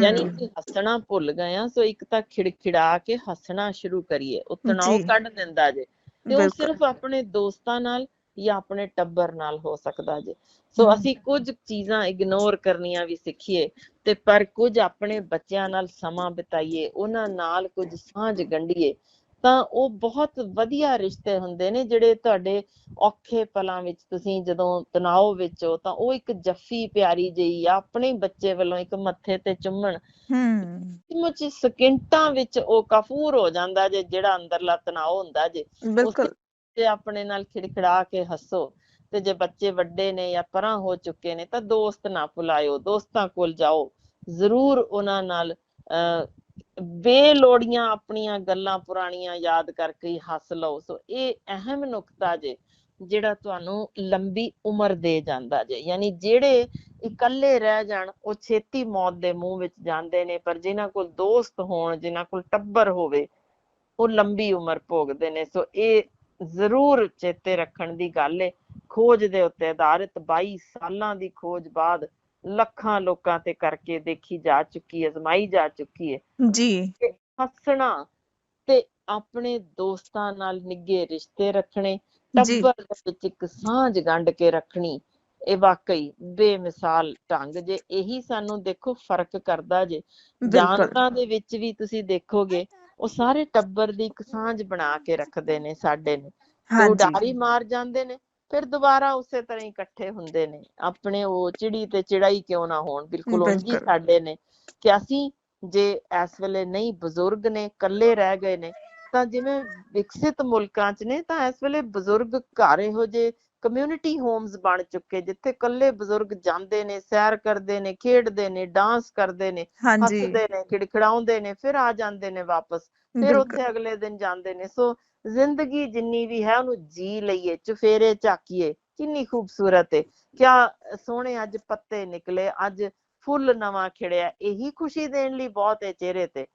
[SPEAKER 1] ਯਾਨੀ ਕਿ ਹੱਸਣਾ ਭੁੱਲ ਗਏ ਆ। ਸੋ ਇੱਕ ਤਾਂ ਖਿੜਖਿੜਾ ਕੇ ਹੱਸਣਾ ਸ਼ੁਰੂ ਕਰੀਏ, ਉਹ ਤਣਾਅ
[SPEAKER 2] ਜੀ।
[SPEAKER 1] ਕੱਢ ਦਿੰਦਾ ਜੇ, ਤੇ ਉਹ
[SPEAKER 2] ਬਿਲਕੁਲ।
[SPEAKER 1] ਸਿਰਫ ਆਪਣੇ ਦੋਸਤਾਂ ਨਾਲ ਜਾਂ ਆਪਣੇ ਟੱਬਰ ਨਾਲ ਹੋ ਸਕਦਾ ਜੇ। ਸੋ ਅਸੀਂ ਕੁਝ ਚੀਜ਼ਾਂ ਇਗਨੋਰ ਕਰਨੀਆਂ ਵੀ ਸਿੱਖੀਏ, ਤੇ ਪਰ ਕੁਝ ਆਪਣੇ ਬੱਚਿਆਂ ਨਾਲ ਸਮਾਂ ਬਿਤਾਈਏ, ਉਹਨਾਂ ਨਾਲ ਕੁਝ ਸਾਂਝ ਗੰਢੀਏ, ਤਾਂ ਉਹ ਬਹੁਤ ਵਧੀਆ ਰਿਸ਼ਤੇ ਹੁੰਦੇ ਨੇ ਜਿਹੜੇ ਤੁਹਾਡੇ ਔਖੇ ਪਲਾਂ ਵਿੱਚ ਤੁਸੀਂ ਜਦੋਂ ਤਣਾਅ ਵਿੱਚ ਹੋ ਤਾਂ ਉਹ ਇੱਕ ਜੱਫੀ ਪਿਆਰੀ ਜਿਹੀ ਆ ਆਪਣੇ ਬੱਚੇ ਵੱਲੋਂ ਇੱਕ ਮੱਥੇ ਤੇ ਚੁੰਮਣ ਮੁੱਚ ਸਕਿੰਟਾਂ ਵਿੱਚ ਉਹ ਕਫੂਰ ਹੋ ਜਾਂਦਾ ਜੇ ਜਿਹੜਾ ਅੰਦਰਲਾ ਤਣਾਅ ਹੁੰਦਾ ਜੇ
[SPEAKER 2] ਬਿਲਕੁਲ
[SPEAKER 1] ਉਸੇ ਆਪਣੇ ਨਾਲ ਖਿੜਖਿੜਾ ਕੇ ਹੱਸੋ। ਤੇ ਜੇ ਬੱਚੇ ਵੱਡੇ ਨੇ ਜਾਂ ਪਰਾਂ ਹੋ ਚੁੱਕੇ ਨੇ ਤਾਂ ਦੋਸਤ ਨਾ ਭੁਲਾਇਓ, ਦੋਸਤਾਂ ਕੋਲ ਜਾਓ, ਜ਼ਰੂਰ ਉਹਨਾਂ ਨਾਲ ਬੇਲੋੜੀਆਂ ਆਪਣੀਆਂ ਗੱਲਾਂ ਪੁਰਾਣੀਆਂ ਯਾਦ ਕਰਕੇ ਹੀ ਹੱਸ ਲਓ। ਸੋ ਇਹ ਅਹਿਮ ਨੁਕਤਾ ਜੇ ਜਿਹੜਾ ਤੁਹਾਨੂੰ ਲੰਬੀ ਉਮਰ ਦੇ ਜਾਂਦਾ ਜੇ। ਯਾਨੀ ਜਿਹੜੇ ਇਕੱਲੇ ਰਹਿ ਜਾਣ ਉਹ ਛੇਤੀ ਮੌਤ ਦੇ ਮੂੰਹ ਵਿੱਚ ਜਾਂਦੇ ਨੇ, ਪਰ ਜਿਨ੍ਹਾਂ ਕੋਲ ਦੋਸਤ ਹੋਣ, ਜਿਨ੍ਹਾਂ ਕੋਲ ਟੱਬਰ ਹੋਵੇ, ਉਹ ਲੰਬੀ ਉਮਰ ਭੋਗਦੇ ਨੇ। ਸੋ ਇਹ ਜ਼ਰੂਰ ਚੇਤੇ ਰੱਖਣ ਦੀ ਗੱਲ ਏ। ਖੋਜ ਦੇ ਉੱਤੇ ਆਧਾਰਿਤ 22 ਸਾਲਾਂ ਦੀ ਖੋਜ ਬਾਅਦ ਲੱਖਾਂ ਲੋਕਾਂ ਤੇ ਕਰਕੇ ਦੇਖੀ ਜਾ ਚੁੱਕੀ ਹੈ, ਅਜ਼ਮਾਈ ਜਾ ਚੁੱਕੀ ਹੈ
[SPEAKER 2] ਜੀ।
[SPEAKER 1] ਹੱਸਣਾ ਤੇ ਆਪਣੇ ਦੋਸਤਾਂ ਨਾਲ ਨਿੱਘੇ ਰਿਸ਼ਤੇ ਰੱਖਣੇ, ਟੱਬਰ ਦੇ ਵਿੱਚ ਇੱਕ ਸਾਂਝ ਗੰਢ ਕੇ ਰੱਖਣੀ, ਇਹ ਵਾਕਈ ਬੇਮਿਸਾਲ ਢੰਗ ਜੇ। ਇਹੀ ਸਾਨੂੰ ਦੇਖੋ ਫਰਕ ਕਰਦਾ ਜੇ। ਜਾਨਵਰਾਂ ਦੇ ਵਿੱਚ ਵੀ ਤੁਸੀਂ ਦੇਖੋਗੇ ਉਹ ਸਾਰੇ ਟੱਬਰ ਦੀ ਇੱਕ ਸਾਂਝ ਬਣਾ ਕੇ ਰੱਖਦੇ ਨੇ ਸਾਡੇ ਨੇ, ਤੇ ਉਡਾਰੀ ਮਾਰ ਜਾਂਦੇ ਨੇ ਫਿਰ ਦੁਬਾਰਾ ਉਸੇ ਤਰ੍ਹਾਂ ਹੀ ਇਕੱਠੇ ਹੁੰਦੇ ਨੇ। ਆਪਣੇ ਉਹ ਚਿੜੀ ਤੇ ਚਿੜਾਈ ਕਿਉਂ ਨਾ ਹੋਣ, ਬਿਲਕੁਲ ਉਂਝ ਹੀ ਸਾਡੇ ਨੇ ਕਿ ਅਸੀਂ ਜੇ ਇਸ ਵੇਲੇ ਨਹੀਂ ਬਜ਼ੁਰਗ ਨੇ, ਇਕੱਲੇ ਰਹਿ ਗਏ ਨੇ, ਤਾਂ ਜਿਵੇਂ ਵਿਕਸਿਤ ਮੁਲਕਾਂ 'ਚ ਨੇ ਤਾਂ ਇਸ ਵੇਲੇ ਬਜ਼ੁਰਗ ਘਰ ਇਹੋ ਜਿਹੇ ਕਮਿਊਨਿਟੀ ਹੋਮਸ ਬਣ ਚੁੱਕੇ ਜਿੱਥੇ ਇਕੱਲੇ ਬਜ਼ੁਰਗ ਜਾਂਦੇ ਨੇ, ਸੈਰ ਕਰਦੇ ਨੇ, ਖੇਡਦੇ ਨੇ, ਡਾਂਸ ਕਰਦੇ ਨੇ, ਹੱਸਦੇ ਨੇ, ਖਿੜਖਿੜਾਉਂਦੇ ਨੇ, ਫਿਰ ਆ ਜਾਂਦੇ ਨੇ ਵਾਪਸ, ਫਿਰ ਉੱਥੇ ਅਗਲੇ ਦਿਨ ਜਾਂਦੇ ਨੇ। ਸੋ ਜ਼ਿੰਦਗੀ ਜਿੰਨੀ ਵੀ ਹੈ ਉਹਨੂੰ ਜੀ ਲਈਏ, ਚੁਫੇਰੇ ਝਾਕੀਏ, ਕਿੰਨੀ ਖੂਬਸੂਰਤ ਹੈ, ਕਿਆ ਸੋਹਣੇ ਅੱਜ ਪੱਤੇ ਨਿਕਲੇ, ਅੱਜ ਫੁੱਲ ਨਵਾਂ ਖਿੜਿਆ, ਇਹੀ ਖੁਸ਼ੀ ਦੇਣ ਲਈ ਬਹੁਤ ਹੈ ਚਿਹਰੇ ਤੇ।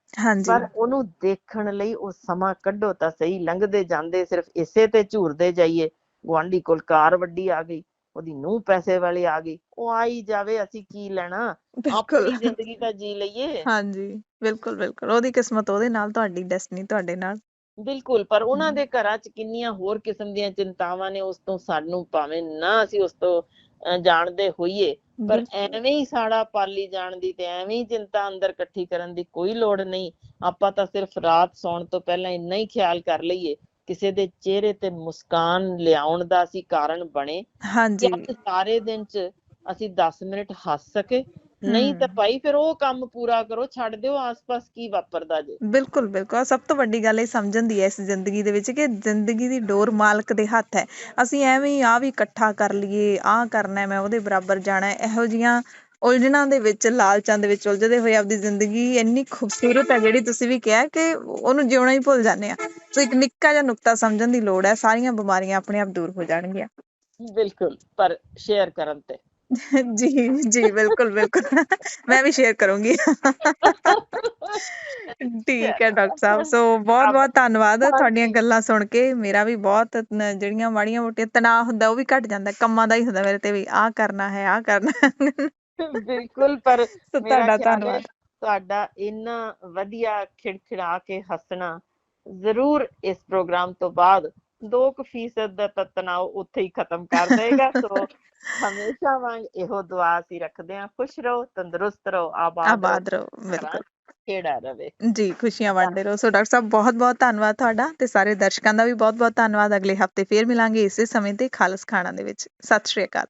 [SPEAKER 1] ਪਰ ਉਹਨੂੰ ਦੇਖਣ ਲਈ ਉਹ ਸਮਾਂ ਕੱਢੋ ਤਾਂ ਸਹੀ। ਲੰਘਦੇ ਜਾਂਦੇ ਸਿਰਫ ਇਸੇ ਤੇ ਝੂਰਦੇ ਜਾਈਏ, ਗੁਆਂਢੀ ਕੋਲ ਕਾਰ ਵੱਡੀ ਆ ਗਈ, ਉਹਦੀ ਨੂੰਹ ਪੈਸੇ ਵਾਲੀ ਆ ਗਈ, ਉਹ ਆਈ ਜਾਵੇ, ਅਸੀਂ ਕੀ ਲੈਣਾ, ਆਪਣੀ ਜ਼ਿੰਦਗੀ ਤਾਂ ਜੀ ਲਈਏ।
[SPEAKER 2] ਹਾਂਜੀ ਬਿਲਕੁਲ ਬਿਲਕੁਲ, ਉਹਦੀ ਕਿਸਮਤ ਉਹਦੇ ਨਾਲ, ਤੁਹਾਡੀ ਡੈਸਟਨੀ ਤੁਹਾਡੇ ਨਾਲ।
[SPEAKER 1] ਬਿਲਕੁਲ, ਪਰ ਉਹਨਾਂ ਦੇ ਘਰਾਂ 'ਚ ਕਿੰਨੀਆਂ ਹੋਰ ਕਿਸਮ ਦੀਆਂ ਚਿੰਤਾਵਾਂ ਨੇ, ਉਸ ਤੋਂ ਸਾਨੂੰ ਭਾਵੇਂ ਨਾ ਅਸੀਂ ਉਸ ਤੋਂ ਜਾਣਦੇ ਹੋਈਏ, ਪਰ ਐਵੇਂ ਹੀ ਸਾੜਾ ਪਾਲੀ ਜਾਣ ਦੀ ਤੇ ਐਵੇਂ ਹੀ ਚਿੰਤਾ ਅੰਦਰ ਇਕੱਠੀ ਕਰਨ ਦੀ ਕੋਈ ਲੋੜ ਨਹੀਂ। ਆਪਾਂ ਤਾਂ ਸਿਰਫ ਰਾਤ ਸੌਣ ਤੋਂ ਪਹਿਲਾਂ ਇੰਨਾ ਹੀ ਖਿਆਲ ਕਰ ਲਈਏ ਕਿਸੇ ਦੇ ਚਿਹਰੇ ਤੇ ਮੁਸਕਾਨ ਲਿਆਉਣ ਦਾ ਅਸੀਂ ਕਾਰਨ ਬਣੇ ਕਿ ਅੱਜ ਸਾਰੇ ਦਿਨ 'ਚ ਅਸੀਂ 10 ਮਿੰਟ ਹੱਸ ਸਕੇ। ਨਹੀਂ ਤਾਂ ਭਾਈ ਫਿਰ ਉਹ ਕੰਮ ਪੂਰਾ ਕਰੋ, ਛੱਡ ਦਿਓ ਆਸ-ਪਾਸ ਕੀ ਵਾਪਰਦਾ ਜੇ।
[SPEAKER 2] ਬਿਲਕੁਲ ਬਿਲਕੁਲ, ਸਭ ਤੋਂ ਵੱਡੀ ਗੱਲ ਇਹ ਸਮਝਣ ਦੀ ਹੈ ਇਸ ਜ਼ਿੰਦਗੀ ਦੇ ਵਿੱਚ ਕਿ ਜ਼ਿੰਦਗੀ ਦੀ ਡੋਰ ਮਾਲਕ ਦੇ ਹੱਥ ਹੈ। ਅਸੀਂ ਐਵੇਂ ਆਹ ਵੀ ਇਕੱਠਾ ਕਰ ਲਈਏ, ਆਹ ਕਰਨਾ, ਮੈਂ ਉਹਦੇ ਬਰਾਬਰ ਜਾਣਾ, ਇਹੋ ਜਿਹੀਆਂ ਉਲਝਣਾਂ ਦੇ ਵਿੱਚ, ਲਾਲਚਾਂ ਦੇ ਵਿੱਚ ਉਲਝਦੇ ਹੋਏ ਆਪਦੀ ਜ਼ਿੰਦਗੀ ਇੰਨੀ ਖੂਬਸੂਰਤ ਹੈ ਜਿਹੜੀ ਤੁਸੀਂ ਵੀ ਕਿਹਾ ਕਿ ਉਹਨੂੰ ਜਿਉਣਾ ਹੀ ਭੁੱਲ ਜਾਂਦੇ ਆ। ਸੋ ਇੱਕ ਨਿੱਕਾ ਜਿਹਾ ਨੁਕਤਾ ਸਮਝਣ ਦੀ ਲੋੜ ਹੈ, ਸਾਰੀਆਂ ਬਿਮਾਰੀਆਂ ਆਪਣੇ ਆਪ ਦੂਰ ਹੋ ਜਾਣਗੀਆਂ।
[SPEAKER 1] ਬਿਲਕੁਲ, ਪਰ ਸ਼ੇਅਰ ਕਰਨ ਤੇ।
[SPEAKER 2] ਜੀ ਜੀ ਬਿਲਕੁਲ ਬਿਲਕੁਲ, ਮੈਂ ਵੀ ਸ਼ੇਅਰ ਕਰੂੰਗੀ। ਠੀਕ ਹੈ ਡਾਕਟਰ ਸਾਹਿਬ, ਸੋ ਬਹੁਤ ਬਹੁਤ ਧੰਨਵਾਦ। ਤੁਹਾਡੀਆਂ ਗੱਲਾਂ ਸੁਣ ਕੇ ਮੇਰਾ ਵੀ ਬਹੁਤ ਜਿਹੜੀਆਂ ਮਾੜੀਆਂ ਮੋਟੀਆਂ ਤਣਾਅ ਹੁੰਦਾ ਉਹ ਵੀ ਘੱਟ ਜਾਂਦਾ, ਕੰਮਾਂ ਦਾ ਹੀ ਹੁੰਦਾ ਮੇਰੇ ਤੇ ਵੀ, ਆਹ ਕਰਨਾ ਹੈ, ਆਹ ਕਰਨਾ।
[SPEAKER 1] ਬਿਲਕੁਲ, ਪਰ
[SPEAKER 2] ਤੁਹਾਡਾ ਧੰਨਵਾਦ।
[SPEAKER 1] ਤੁਹਾਡਾ ਇੰਨਾ ਵਧੀਆ ਖਿੜਖਿੜਾ ਕੇ ਹੱਸਣਾ ਜ਼ਰੂਰ ਇਸ ਪ੍ਰੋਗਰਾਮ ਤੋਂ ਬਾਅਦ 2% ਦਾ ਤਾਂ ਤਣਾਅ ਉੱਥੇ ਹੀ ਖਤਮ ਕਰ ਦੇਗਾ। ਸੋ ਹਮੇਸ਼ਾ ਵਾਂਗ ਇਹੋ ਦੁਆ ਅਸੀਂ ਰੱਖਦੇ ਹਾਂ, ਖੁਸ਼ ਰਹੋ, ਤੰਦਰੁਸਤ ਰਹੋ, ਆਬਾਦ ਰਹੋ,
[SPEAKER 2] ਬਿਲਕੁਲ
[SPEAKER 1] ਖੇੜਾ ਰਵੇ
[SPEAKER 2] ਜੀ, ਖੁਸ਼ੀਆਂ ਵੰਡਦੇ ਰਹੋ। ਸੋ ਡਾਕਟਰ ਸਾਹਿਬ ਬਹੁਤ ਬਹੁਤ ਧੰਨਵਾਦ ਤੁਹਾਡਾ, ਤੇ ਸਾਰੇ ਦਰਸ਼ਕਾਂ ਦਾ ਵੀ ਬਹੁਤ ਬਹੁਤ ਧੰਨਵਾਦ। ਅਗਲੇ ਹਫ਼ਤੇ ਫੇਰ ਮਿਲਾਂਗੇ ਇਸੇ ਸਮੇਂ ਤੇ ਖਾਲਸ ਖਾਣਾ ਦੇ ਵਿੱਚ। ਸਤਿ ਸ਼੍ਰੀ ਅਕਾਲ।